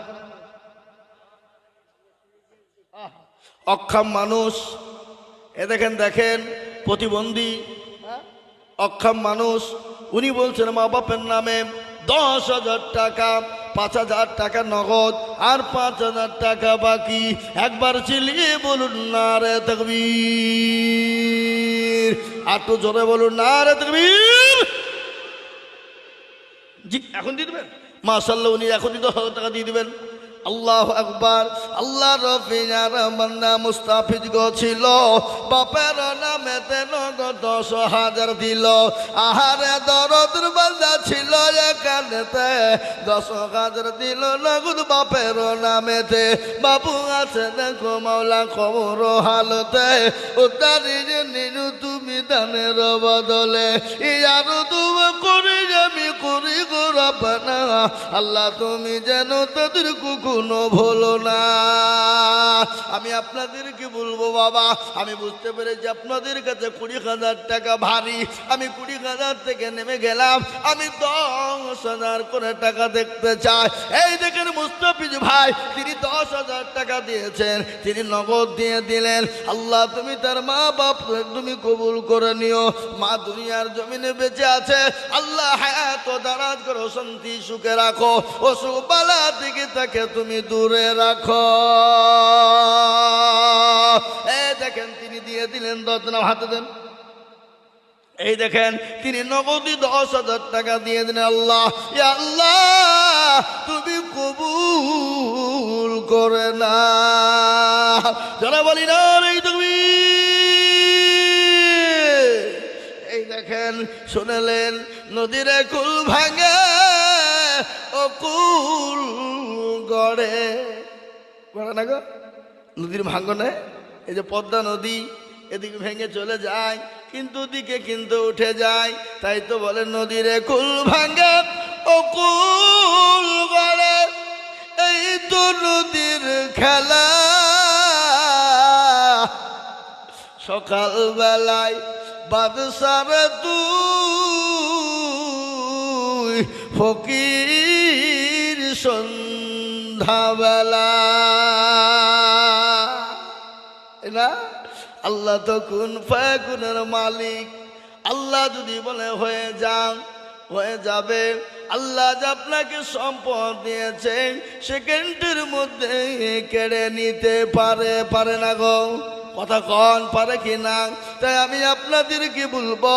অক্ষম মানুষ, এ দেখেন দেখেন প্রতিবন্ধী অক্ষম মানুষ, উনি বলছেন মা বাপের নামে 10,000 টাকা, 5,000 টাকা নগদ আর 5,000 টাকা বাকি। একবার চিল্লিয়ে বলুন নারে তাকবীর, আর তো জোরে বলুন নারে তাকবীর। জি, এখন দিয়ে দেবেন মাশাআল্লাহ, উনি এখনই 10,000 টাকা দিয়ে দেবেন। আল্লাহু আকবার। আল্লাহ রফিয়ার বান্দা মুস্তাফিজ গো ছিল, বাপের নামেতে নগদ 10,000 দিল। আহারে দরদের বান্দা ছিল, এখানেতে 10,000 দিল নগদ বাপের নামেতে। বাবু আছে দেখো মাওলা কবর হালতে, উদ্ধারি নিনু তুমি দানের বদলে, ইয়ারো তুমি করি আমি করি গো রব্বানা। আল্লাহ তুমি যেন তাদের কোনো ভুলো না। আমি আপনাদেরকে বলবো বাবা, আমি বুঝতে পেরেছি আপনাদের কাছে 20,000 টাকা ভারী। আমি 20,000 থেকে নেমে গেলাম, আমি 10,000 করে টাকা দেখতে চাই। এই দেখেন মুস্তাফিজ ভাই, তিনি 10,000 টাকা দিয়েছেন, তিনি নগদ দিয়ে দিলেন। আল্লাহ তুমি তার মা বাপ তুমি কবুল করে নিও। মা দুনিয়ার জমিনে বেঁচে আছে, আল্লাহ হায়াত দারাজ করো, শান্তি সুখে রাখো, অসুখ বালা থেকে তাকে তুমি দূরে রাখো। এই দেখেন তিনি দিয়ে দিলেন 10 দিন, হাতে দেন। এই দেখেন তিনি নগদি 10,000 টাকা দিয়ে দিলেন। আল্লাহ, ইয়া আল্লাহ তুমি কবুল করে না। যারা বলি না এই তুমি, এই দেখেন শুনেলেন নদীর কুল ভাঙে ও কুল গড়ে, গড়ে না গো নদীর ভাঙনে। এই যে পদ্মা নদী, এদিকে ভেঙে চলে যায়, কিন্তু দিকে কিন্তু উঠে যায়। তাই তো বলে নদীরে কুল ভাঙে ও কুল গড়ে, এই তো নদীর খেলা। সকাল বেলায় বাদশার তুই ফকির সন্ধ্যাবেলা না। আল্লাহ তো কুন ফায়াকুনের মালিক। আল্লাহ যদি বলে হয়ে যান, হয়ে যাবে। আল্লাহ যে আপনাকে সম্পদ দিয়েছেন সেকেন্ডের মধ্যে কেড়ে নিতে পারে, পারে না গো? কথা কন পারে কি না? তাই আমি আপনাদেরকে বলবো,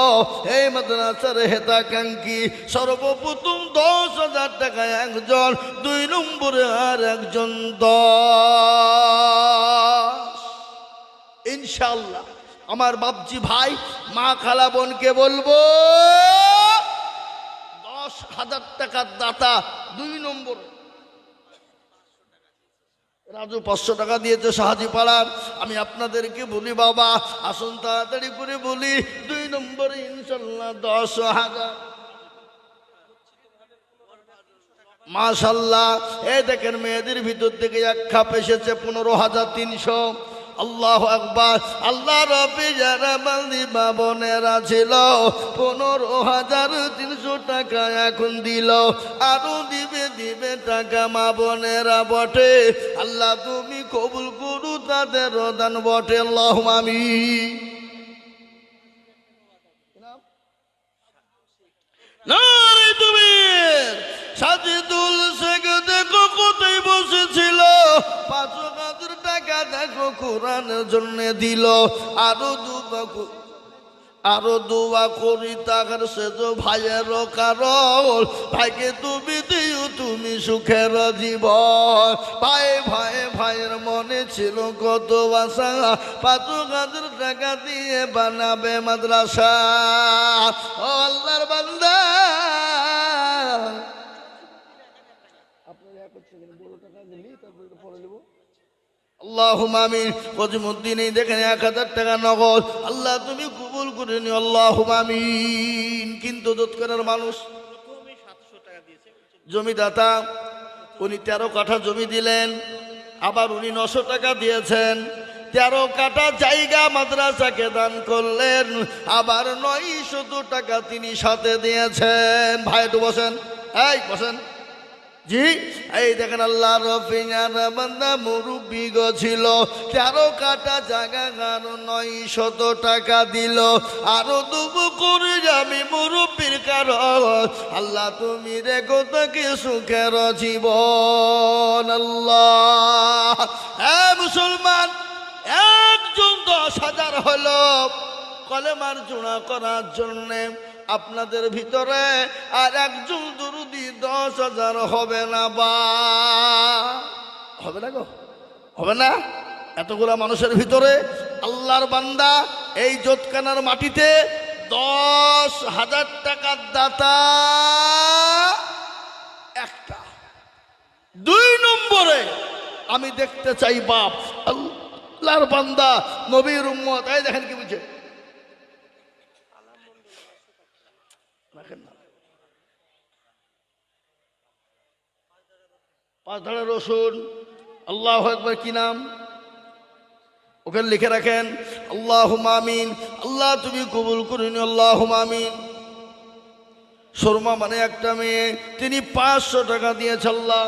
এই মাদ্রাসার হেতাকাঙ্ক্ষী সর্বপ্রথম 10,000 টাকা একজন, 2 নম্বরে আর একজন 10। ইনশাআল্লাহ আমার বাপজি ভাই মা খালা বোনকে বলবো 10,000 টাকার দাতা 2 নম্বর। রাজু 500 টাকা দিয়েছে সাহাজি পাড়ার। আমি আপনাদেরকে বলি বাবা আসুন তাড়াতাড়ি করে বলি, 2 নম্বরে ইনশাল্লাহ 10,000। মাশাল্লাহ। এই দেখেন মেয়েদের ভিতর থেকে এক খাপ এসেছে 15,300। আল্লাহু আকবার। আল্লাহ রবি যারা বান্দি বাবনেরা ছিল 15,300 টাকা এখন দিল, আরো দিবে দিবে টাকা মা বোনেরা বটে। আল্লাহ তুমি কবুল করু তাদের দান বটে। আল্লাহুম্মা আমিন। নারে তুমি সাজিদুল শেখ দেখো কোথায় বসেছিল, 5,000 টাকা দেখো কোরআনের জন্য দিল, আরো দোয়া করি তাহার সেজ ভাইয়ের কারণ, ভাইকে তুমি দিও তুমি সুখের জীবন। ভাই ভাই ভাইয়ের মনে ছিল কত আশা, 5,000 টাকা দিয়ে বানাবে মাদ্রাসা। ও আল্লাহর বান্দা, আল্লাহুম্মা আমিন। কজিমউদ্দিন এই দেখেন 1,000 টাকা নগদ। আল্লাহ তুমি কবুল করে নিও। আল্লাহুম্মা আমিন। কিন্তু দোতকানার মানুষ জমিদাতা, উনি 13 কাঠা জমি দিলেন, আবার উনি 900 টাকা দিয়েছেন। 13 কাঠা জায়গা মাদ্রাসাকে দান করলেন, আবার 900 টাকা তিনি সাথে দিয়েছেন। ভাই একটু বসেন, এই বসেন। জি এই দেখেন আল্লাহ রফিয়ার বান্দা মুরব্বি গো ছিল, 13 কাঠা জায়গা আরো 900 টাকা দিল, আরো দুবু করে আমি মুরব্বির কারণ। আল্লাহ তুমি রেখো তাকে সুখের জীবন। আল্লাহ মুসলমান একজন 10,000 হলো কলেমার জোড়া করার জন্যে। আপনাদের ভিতরে আর একজন দুরুদি 10,000 হবে না বা হবে না গো? হবে না? এতগুলা মানুষের ভিতরে আল্লাহর বান্দা এই জোতকানার মাটিতে 10,000 টাকার দাতা একটা। 2 নম্বরে আমি দেখতে চাই বাপ আল্লাহর বান্দা নবীর উম্মত। এই দেখেন কি বুঝে পাঁচধারা রসুন। আল্লাহু আকবার। কি নাম ওখানে লিখে রাখেন। আল্লাহুম্মা আমিন। আল্লাহ তুমি কবুল করে নিও। আল্লাহুম্মা আমিন। শর্মা মানে একটা মেয়ে, তিনি 500 টাকা দিয়েছে আল্লাহ।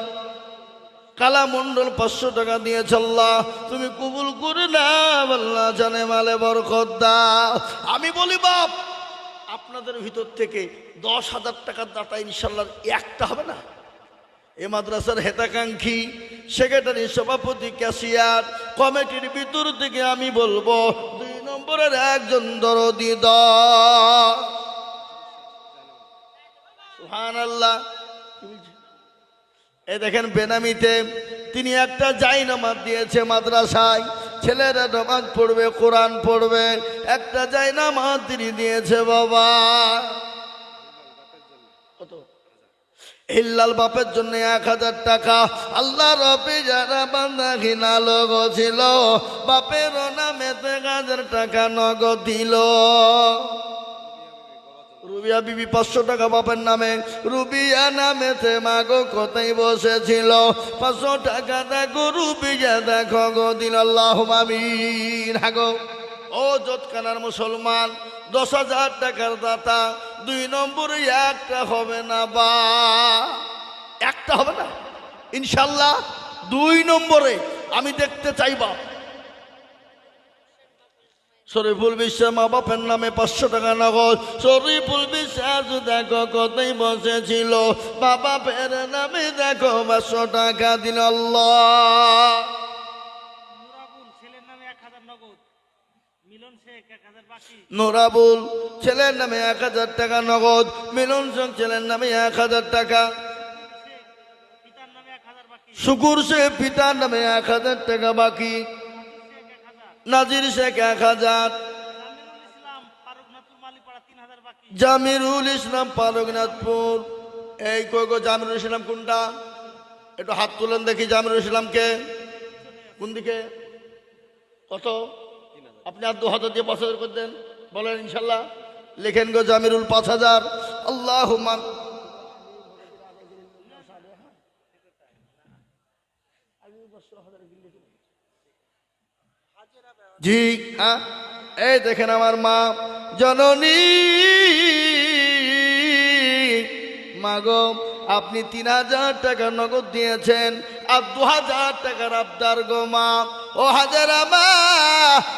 কালা মন্ডল 500 টাকা দিয়েছে আল্লাহ, তুমি কবুল করে নাও আল্লাহ, জানে মালে বরকত দাও। আমি বলি বাপ আপনাদের ভিতর থেকে 10,000 টাকার দাতা ইনশাল্লাহ একটা হবে না? এ মাদ্রাসার হেতাকাঙ্ক্ষী সেক্রেটারি, সভাপতি, ক্যাশিয়ার কমিটির ভিতর থেকে আমি বলবো 2 নম্বরের একজন দরদি সুবহানাল্লাহ। এই দেখেন বেনামিতে তিনি একটা জায়নামাজ দিয়েছে মাদ্রাসায়, ছেলেরা নামাজ পড়বে, কোরআন পড়বে, একটা জায়নামাজ তিনি দিয়েছে বাবা। কত? হিল্লাল বাপের জন্য 1000 টাকা। আল্লাহ রবি যারা বান্দা ঘিনা লোক ছিল বাপের নামে 1000 টাকা নগদ দিল। রুবিয়া বিবি 500 টাকা বাপের নামে। রুবিয়া নামেতে মাগো কোথায় বসেছিল 500 টাকা দেখো রুবিয়া দেখো গো দিল। আল্লাহুম্মা আমিন। হাগো ও জোতখানার মুসলমান 10,000 টাকার দাতা 2 নম্বরে একটা হবে না বা একটা হবে না ইনশাল্লাহ 2 নম্বরে আমি দেখতে চাইবা। শরীফুল বিশ্বাস মা বাপের নামে 500 টাকা নগদ। শরীফুল বিশ্বাস দেখো কোথায় বসেছিল বাবা ফের নামে দেখো 500 টাকা দিল। আল্লাহ নোরাবুল ছেলের নামে 1000 টাকা নগদ। মিলন শেখ ছেলের নামে 1000 টাকা। শুকুর শেখ পিতার নামে 1000 টাকা বাকি। নাজির শেখ 1000। জামিরুল ইসলাম পারগনাথপুর। এই কই গো জামিরুল ইসলাম কোনটা? একটু হাত তুলেন দেখি। জামিরুল ইসলামকে কোন দিকে? কত? আপনি আর 2000 দিয়ে 5000 করে দেন বলেন ইনশাল্লাহ। লেখেন গো জামিরুল 5000। আল্লাহুম্মা জি হ্যাঁ। এই দেখেন আমার মা জননী মাগো আপনি 3000 টাকা নগদ দিয়েছেন আর 2000 টাকার আবদার গো মা। ও হাজারা মা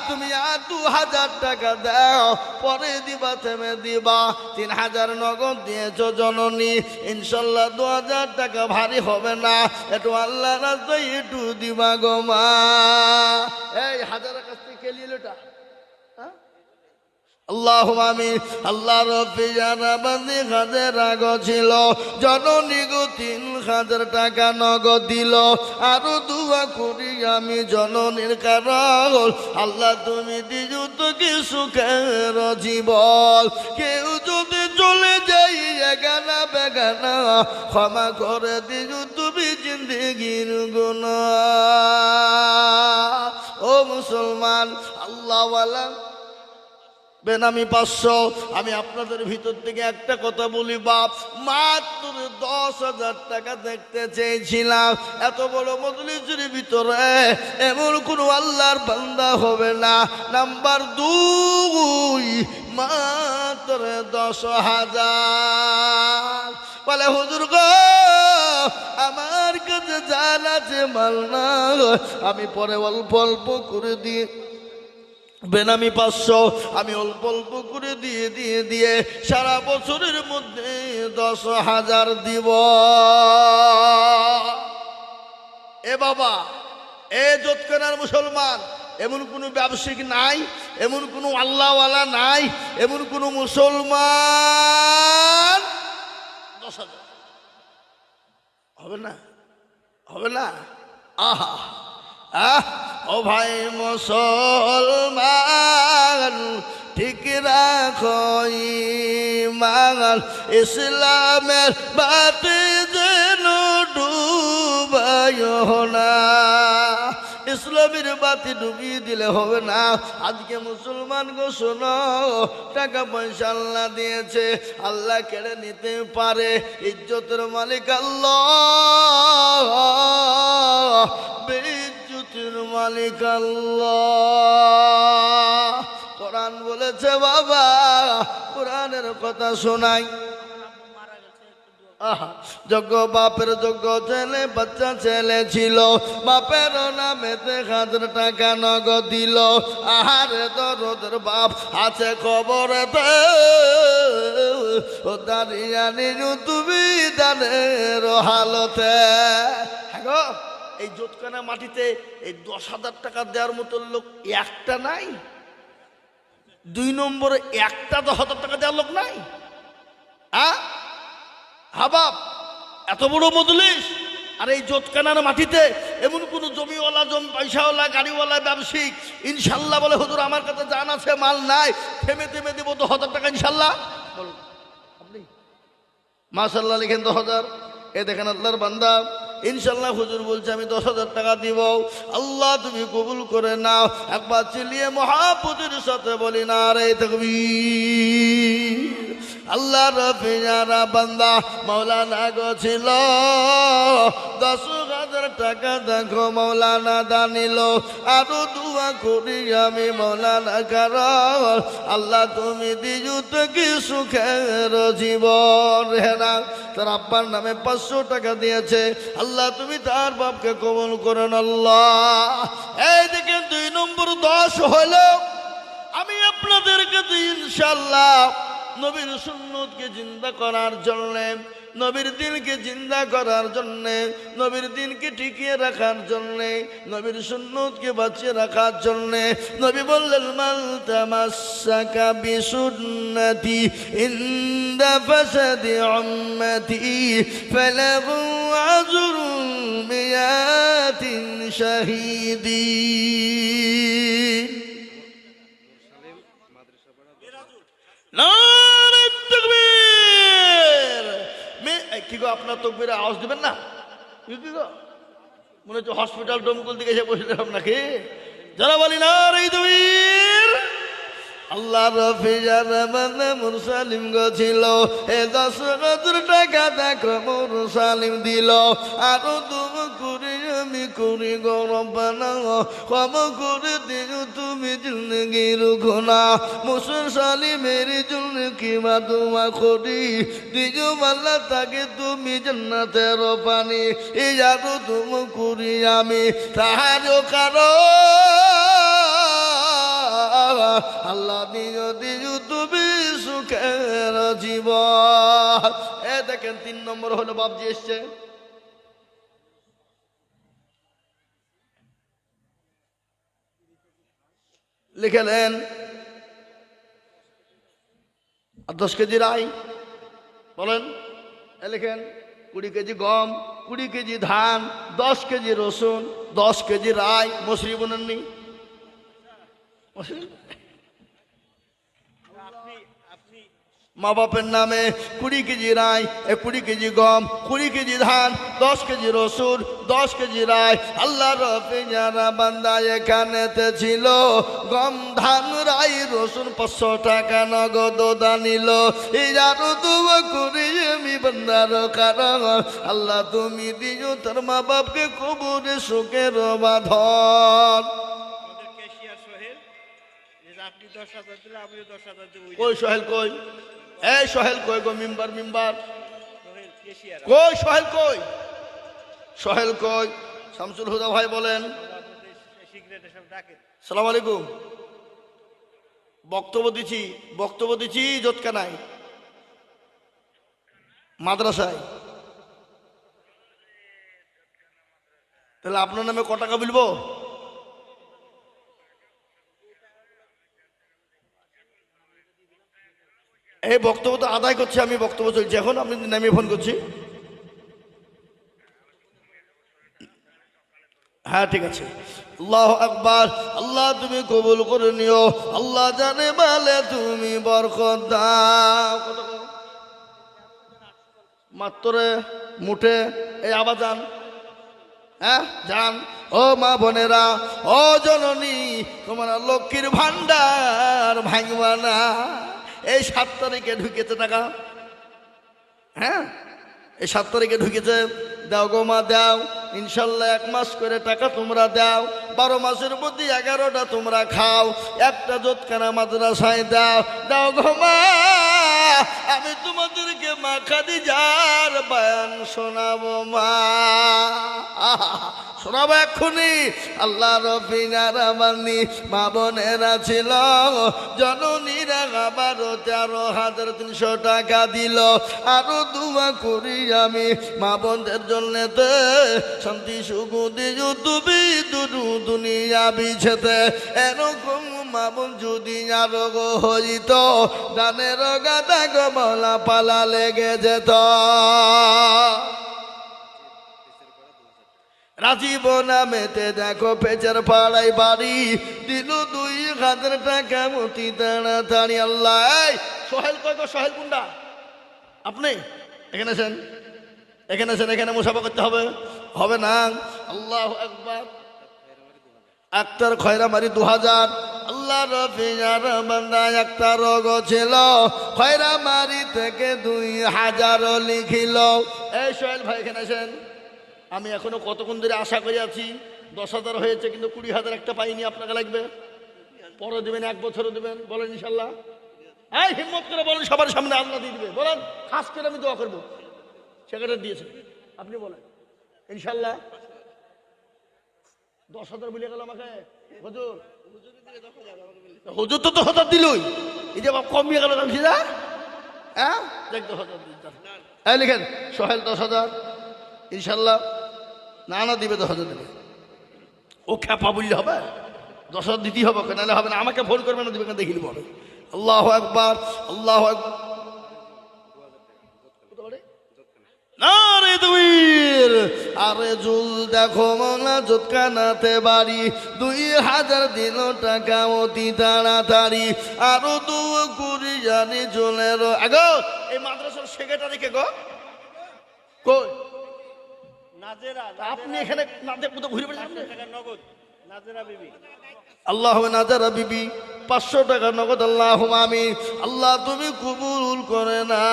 তুমি আর 2000 টাকা দাও পরে দিবা থেমে দিবা। 3000 নগদ দিয়েছো জননী ইনশাল্লাহ 2000 টাকা ভারী হবে না। একটু আল্লাহ রাস্তায় একটু দিবা গো মা। এই হাজারের কাছ থেকে লিলোটা আল্লাহুম্মা আমিন। আল্লাহ রব্বি যারা বান্দি কাজের আগ ছিল জননী গো 3000 টাকা নগদ দিল। আরো দোয়া করি আমি জননীর কারণ আল্লাহ তুমি দিজু তো কি সুখের জীবন। কেউ যদি চলে যাই এগানা বেগানা ক্ষমা করে দিজু তুমি জিন্দেগির গুনাহ। ও মুসলমান আল্লাহওয়ালা বেনামি 500। আমি আপনাদের ভিতর থেকে একটা কথা বলি বাপ, মাত্র 10,000 টাকা দেখতে চেয়েছিলাম। এত বড় মজলিসের ভিতরে এমন কোনো আল্লাহর বান্দা হবে না। নাম্বার 2 মাত্র 10,000 বলে হুজুর গো আমার কাছে জান আছে মাল না আমি পরে অল্প অল্প করে দিয়ে বেনামি 500 আমি অল্প অল্প করে দিয়ে সারা বছরের মধ্যে 10,000 দিব। এ বাবা এ জোতখানার মুসলমান এমন কোনো ব্যবসায়িক নাই, এমন কোনো আল্লাহওয়ালা নাই, এমন কোনো মুসলমান 10,000 হবে না, হবে না। আহা আহ ও ভাই মুসলমান ঠিক রাখো ঈমান ইসলামের বাতি যেন ডুবাইও না। ইসলামের বাতি ডুবিয়ে দিলে হবে না। আজকে মুসলমান গো শোনো, টাকা পয়সা আল্লাহ দিয়েছে, আল্লাহ কেড়ে নিতে পারে। ইজ্জতের মালিক আল্লাহ, বেইজ্জতের মালিক আল্লাহ। কোরআন বলেছে বাবা, কোরআনের কথা শোনাই। যোগ্য বাপের যোগ্য ছেলে বাচ্চা ছেলে ছিল, বাপের নামেতে 1000 টাকা নগদ দিল। আহারে দরদের বাপ আছে খবরেতে, ও দাঁড়িয়ে তুমি দানের হালতে। হ্যাঁ এই জোতখানা মাটিতে এই 10,000 টাকা দেওয়ার মতো লোক একটা নাই। 2 নম্বরে একটা 10,000 টাকা দেওয়ার লোক নাই। হাবাব এত বড় মজলিস আর এই জোতখানার মাটিতে এমন কোন জমিওয়ালা, জমি পয়সাওয়ালা, গাড়িওয়ালা, ব্যবসায়িক ইনশাল্লাহ বলে হুজুর আমার কাছে জান আছে মাল নাই, থেমে থেমে দেবো 10,000 টাকা ইনশাল্লাহ। বলুন আপনি মাশাল্লাহ লিখেন 10,000। এ দেখেন আল্লাহর বান্দা, ইনশাল্লাহ হুজুর বলছে আমি 10,000 টাকা দিব, আল্লাহ তুমি কবুল করে নাও। একবার চিল্লিয়ে মহাপুজুর সাথে বলি না রে তাকবীর। আল্লাহ রফিজারা বান্দা মৌলানা গো ছিল, 10,000 টাকা দেখো মৌলানা দানিল। আরো দোয়া করি আমি মৌলানা কারণ আল্লাহ তুমি দিজু তো কি সুখের জীবন। হেনা তার আব্বার নামে 500 টাকা দিয়েছে, আল্লাহ তুমি তার বাপকে কবুল করেন আল্লাহ। এই দেখেন 2 নম্বর 10 হলো। আমি আপনাদের কাছে ইনশাআল্লাহ নবীর সুন্নতকে জিন্দা করার জন্য, নবীর দিনকে জিন্দা করার জন্য, নবীর দিনকে টিকিয়ে রাখার জন্য, নবীর সুন্নতকে বাঁচিয়ে রাখার জন্য নবী বললেন মান তামাসসাকা বিসুন্নতি ইনদা ফাসাদি উম্মতি ফালাহু আজরুন মিয়াতিন শাহীদিন। নারে তাকবীর। কি গো আপনার তকবীরে আওয়াজ দিবেন না? কি গো মনে হচ্ছে হসপিটাল ডমকুল দিকে এসে বসে আপনাকে যারা বলি নারে তাকবীর। আল্লাহ রফিজার মানে মুরসালিম গো ছিল, এ 10,000 টাকা দেখো মুরসালিম দিল। আরো তুমি করি আমি করি গো রব্বানা ক্ষমা করে দিও তুমি জিন্দগির গুনাহ। মুরসালিমের জন্য কিবা দোয়া করি দিও আল্লাহ তাকে তুমি জান্নাতের পানি। এই আরো তুমি করি আমি তাহারও কারণ আল্লাহ দিও দিও তুমি সুখের জীবন। এ দেখেন 3 নম্বর হলো বাপজি এসছে। লিখেলেন 10 কেজি রাই, বলেন লিখেন 20 কেজি গম, 20 কেজি ধান, 10 কেজি রসুন, 10 কেজি রাই। মসুরি বোনেননি? মা বাপের নামে 20 কেজি রাই, 20 কেজি গম, 20 কেজি ধান, 10 কেজি রসুন, 10 কেজি রাই। আল্লাহ রফিজারা বান্দা এখানেতে ছিল গম ধান রাই রসুন 500 টাকা নগদ দানিল। এই আরো দোয়া করি আমি বান্দার কারণ আল্লাহ তুমি দিও তার মা বাপকে কবরে সুখের বাঁধন। কই সোহেল কই? এই সোহেল কই গো? মিম্বার মিম্বার কই? সোহেল কই? সোহেল কই? শামসুল হুদা ভাই বলেন। সালাম আলাইকুম। বক্তব্য দিচ্ছি জোতকানায় মাদ্রাসায়। তাহলে আপনার নামে ক টাকা বলবো? এই বক্তব্য তো আদায় করছি আমি, বক্তব্য চলছে এখন, আপনি নামিয়ে ফোন করছি। হ্যাঁ ঠিক আছে। আল্লাহ আকবার। আল্লাহ তুমি কবুল করে নিও। আল্লাহ জানে বলে তুমি বরকত দাও। মাত্র মুঠে এই আবার যান, হ্যাঁ যান। ও মা বোনেরা, ও জননী, তোমার লক্ষ্মীর ভান্ডার ভাঙবা না। এই 7 তারিখে ঢুকেছে টাকা, হ্যাঁ এই 7 তারিখে ঢুকেছে। দাও গো মা দাও, ইনশাল্লাহ 1 মাস করে টাকা তোমরা দাও। 12 মাসের মধ্যে 11টা তোমরা খাও। একটা জোতখানা মাদ্রাসায় দাও। দাও গো মা, আমি তোমাদেরকে মা খাদিজার বয়ান শোনাবো মা, শোনাবো এক্ষুনি। আল্লাহ রফিজারা বান্দি মা বোনেরা ছিল, জননীরা আবার 13,300 টাকা দিল। আরো দোয়া করি আমি মা বোনদের জন্য, শান্তি সুখ দিও তুমি দুনিয়া বিছেতে। এরকম মা বোন যদি আরো গো হইত, দানের গাদা গো বলা পালা লেগে যেত। রাজীব নামেতে দেখো পেচার পাড়ায় বাড়ি, দিল 2,000 টাকা মতি তাড়াতাড়ি। আল্লাহ সোহেল কয় গো? সোহেল কুন্ডা? আপনি এখানে আছেন? এখানে আছেন, এখানে মুসাফা করতে হবে, হবে না। আল্লাহু আকবার। আক্তার খয়রামারি 2000। আল্লাহ রফিয়ার বান্দা একটা রোগ ছিল, খয়রামারি থেকে 2000 লিখিল। এই সোহেল ভাই এখানে আছেন। আমি এখনো কতক্ষণ ধরে আশা করে আছি, 10,000 হয়েছে কিন্তু 20,000 একটা পাইনি। আপনাকে লাগবে, পরে দেবেন, 1 বছরও দেবেন, বলেন ইনশাল্লাহ। এই হিম্মত করে বলেন, সবার সামনে আল্লাহ দিয়ে দিবে, বলেন। খাস করে আমি দোয়া করবো। সেক্রেটারি দিয়েছে, আপনি বলেন ইনশাল্লাহ। 10,000 বলে গেল আমাকে হুজুর। হুজুর তো 10,000 দিলই, এই যে কমিয়ে গেল না, হ্যাঁ দেখ 10,000 এই লিখেন সোহেল 10,000 ইনশাল্লাহ। না না দিবে, 10,000 দেবে। ও খ্যাপা বললে হবে, 10,000 দিতেই হবে, নাহলে হবে না। আমাকে ফোন করবে না, দিবে দেখিলি হবে। আল্লাহু আকবার, আল্লাহু আকবার। আরে জুল দেখো মৌলা জোৎকানাতে বাড়ি, 2000 দিল টাকা অতি তাড়াতাড়ি, আরো 2 জানি জুলের। আগো এই মাদ্রাসার সেক্রেটারি কে গো? কই নাজেরা? আপনি এখানে নাজের মতো ঘুরে বেড়াচ্ছেন। নগদ নাজেরা বিবি। আল্লাহ নাজারা বিবি 500 টাকা নগদ। আল্লাহ আমিন। আল্লাহ তুমি কবুল করে না।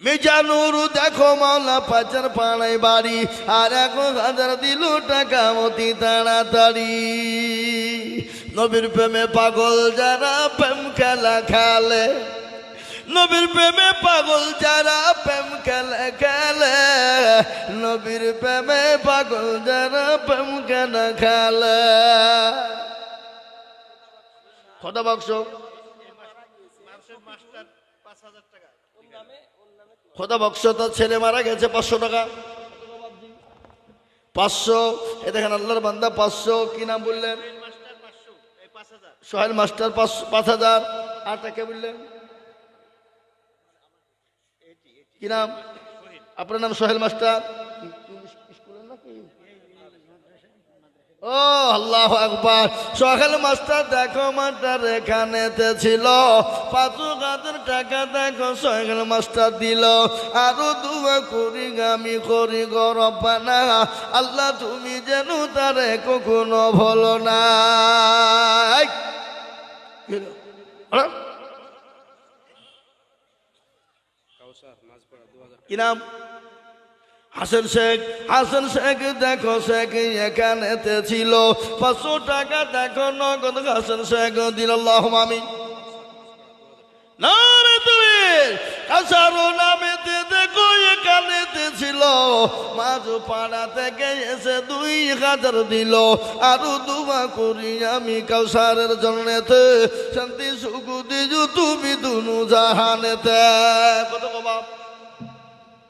মিজানুর দেখো মাওলা পাচার পাড়ায় বাড়ি, আর 1,000 দিল টাকা অতি তাড়াতাড়ি। নবীর প্রেমে পাগল যারা প্রেম খেলা খেলে, নবীর প্রেমে পাগল যারা প্রেম খেলা খেলে, নবীর প্রেমে পাগল যারা প্রেম খেলা খেলে। খোদা বক্স খোদা বক্স, তার ছেলে মারা গেছে, 500 টাকা। 500। এ দেখেন আল্লাহর বান্দা 500। কি নাম বললেন? সোহেল মাস্টার 5,000। আর তাকে বললেন কি নাম? আপনার নাম সোহেল মাস্টার? ও আল্লাহু আকবার। সোহেল মাস্টার দেখো মাস্টার এখানেতে ছিল, 5,000 টাকা দেখো সোহেল মাস্টার দিল। আরো দুয়া করি আমি করি গো রব্বানা, আল্লাহ তুমি যেন তারে কখনো ভুলো না। কি নাম? হাসান শেখ। হাসান শেখ দেখো শেখ এখানেতে ছিল, 500 টাকা দেখো নগদ হাসান শেখ দিল। আল্লাহু আমিন। নারে তুমির কাসারো নামেতে দেখো এখানেতে ছিল, মাঝ পাড়া থেকে এসে 2,000 দিল। আরো দুয়া করি আমি কাউসারের জন্যতে, শান্তি সুখ দিজু তুমি দুনু জাহানেতে। কত গো বাপ?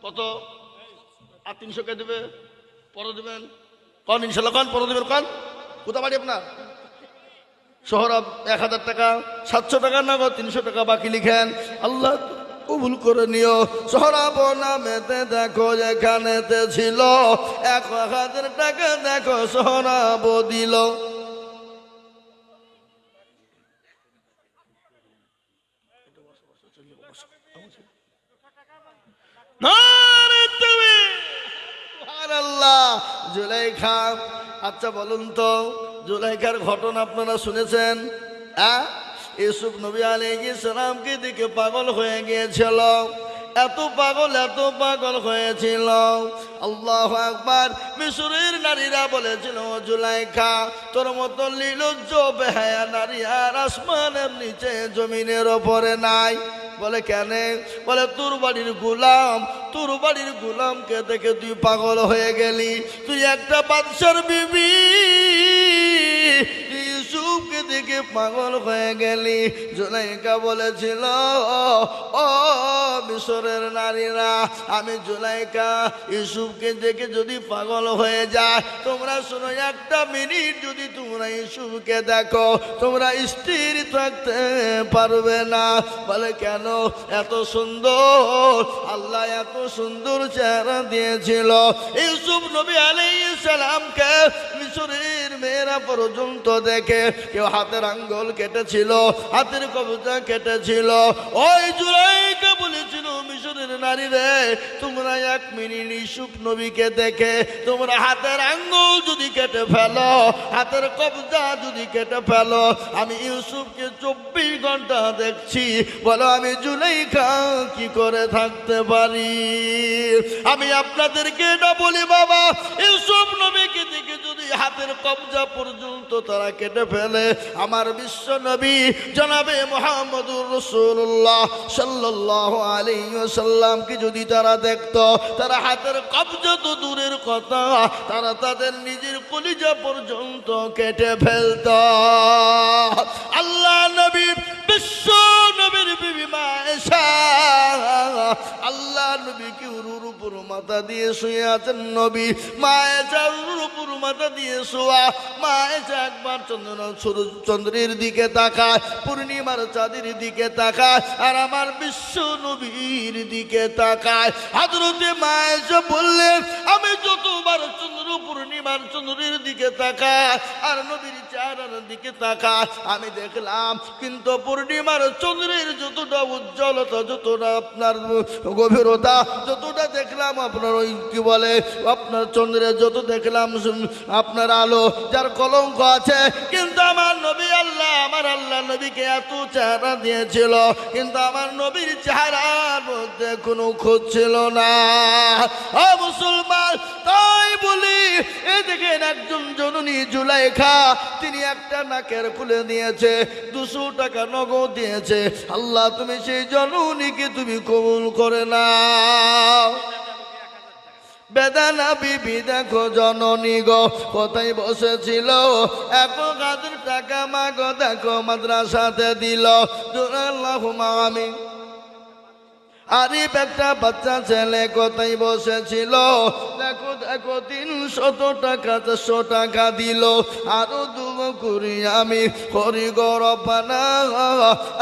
কত? আর 300 কে দেবে, পরে দেবেন কন ইনশাল্লাহ, কন পরে দেবেন কন। কোথা বাড়ি আপনার? সোহরাব 1,000 টাকা, 700 টাকা নগদ, 300 টাকা বাকি লিখেন। আল্লাহ কবুল করে নিও। সোহরাব নামেতে দেখো এখানেতে ছিল, 1,000 টাকা দেখো সোহরাব দিল। জুলাইখা। আচ্ছা বলুন তো, জুলাইখার ঘটনা আপনারা শুনেছেন? ইউসুফ নবী আলাইহিস সালামকে দেখে পাগল হয়ে গিয়েছিল, এত পাগল হয়েছিল। আল্লাহু আকবার। মিশরের নারীরা বলেছিল, জুলাইখা তোর মতো নির্লজ্জ বেহায়া নারী আর আসমানের নিচে জমিনের ওপরে নাই। বলে কেন? বলে তোর বাড়ির গোলামকে দেখে তুই পাগল হয়ে গেলি। তুই একটা বাদশার বিবি, ইউসুফকে দেখে পাগল হয়ে গেলি। জুলাইখা বলেছিল, ও মিশরের নারীরা, আমি জুলাইখা ইউসুফকে দেখে যদি পাগল হয়ে যায়, তোমরা শোনো, একটা মিনিট যদি তোমরা ইউসুফকে দেখো, তোমরা স্থির থাকতে পারবে না। বলে কেন? এত সুন্দর, আল্লাহ এত সুন্দর চেহারা দিয়েছিল। ইউসুফ নবী আলাইহিস সালামকে মিশরের মেয়েরা পর্যন্ত দেখে কেউ হাতের আঙ্গুল কেটেছিল, হাতের কবজা কেটেছিল। ওই জুলাইখা বলেছিল, মিশরের নারী রে, তোমরা 1 মিনিট ইউসুফ নবীকে দেখে তোমরা হাতের আঙ্গুল যদি কেটে ফেলো, হাতের কবজা যদি কেটে ফেলো, আমি ইউসুফকে 24 ঘন্টা দেখছি। বলো আমি জুলাইখা কি করে থাকতে পারি? আমি আপনাদেরকে এটা বলি বাবা, ইউসুফ নবীকে দেখে যদি হাতের কবজা পর্যন্ত তারা কেটে ফেলে, আমার বিশ্ব নবী জনাবে মুহাম্মদুর রাসূলুল্লাহ সাল্লাল্লাহু আলাইহি ওয়াসাল্লামকে যদি তারা দেখতো, তারা হাতের কবজা তো দূরের কথা, তারা তাদের নিজের কলিজা পর্যন্ত কেটে ফেলতো। আল্লাহ নবী বিশ্ব নবীর বিবি মা আয়েশা, আল্লাহ নবীকে উরুর উপর মাথা দিয়ে শুয়ে আছেন নবী। মা আয়েশা উরুর উপর মাথা দিয়ে শোয়া। মা আয়েশা একবার চন্দ্রের দিকে তাকায়, পূর্ণিমার চাঁদের দিকে তাকায়, আর আমার বিশ্ব নবীর দিকে তাকায়। হযরতে মা আয়েশা বললেন, আমি যতবার চন্দ্র পূর্ণিমার চন্দ্রের দিকে তাকায় আর নবীর চেহারার দিকে তাকায়, আমি দেখলাম কিন্তু পূর্ণিমার চন্দ্রের যতটা উজ্জ্বলতা, যতটা আপনার গভীরতা, যতটা দেখলাম আপনার ওই কি বলে আপনার চন্দ্রের যত দেখলাম আপনার আলো, যার কলঙ্ক আছে, কিন্তু আমার নবী আল্লাহ, আমার আল্লাহ নবীকে এত চেহারা দিয়েছিল, কিন্তু আমার নবীর চেহারার মধ্যে কোনো খোঁজ ছিল না। ও মুসলমান, তাই বলি এই দেখেন একজন জননী জুলাইখা, তিনি একটা নাকের খুলে দিয়েছে, 200 টাকা নগদ দিয়েছে। আল্লাহ তুমি সেই জননীকে তুমি কবুল করে নাও। বেদানা বিবি দেখো জননী গো কোথায় বসেছিল, 1000 টাকা মাগো দেখো মাদ্রাসাতে দিল। আল্লাহুম্মা আমিন। আরিফ একটা বাচ্চা ছেলে কোথায় বসেছিল, দেখো দেখো 300 টাকা 400 টাকা দিল। আরো দুগো করি আমি করি গরবানা,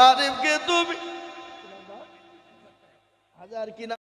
আরিফকে তুমি 1000 কিনা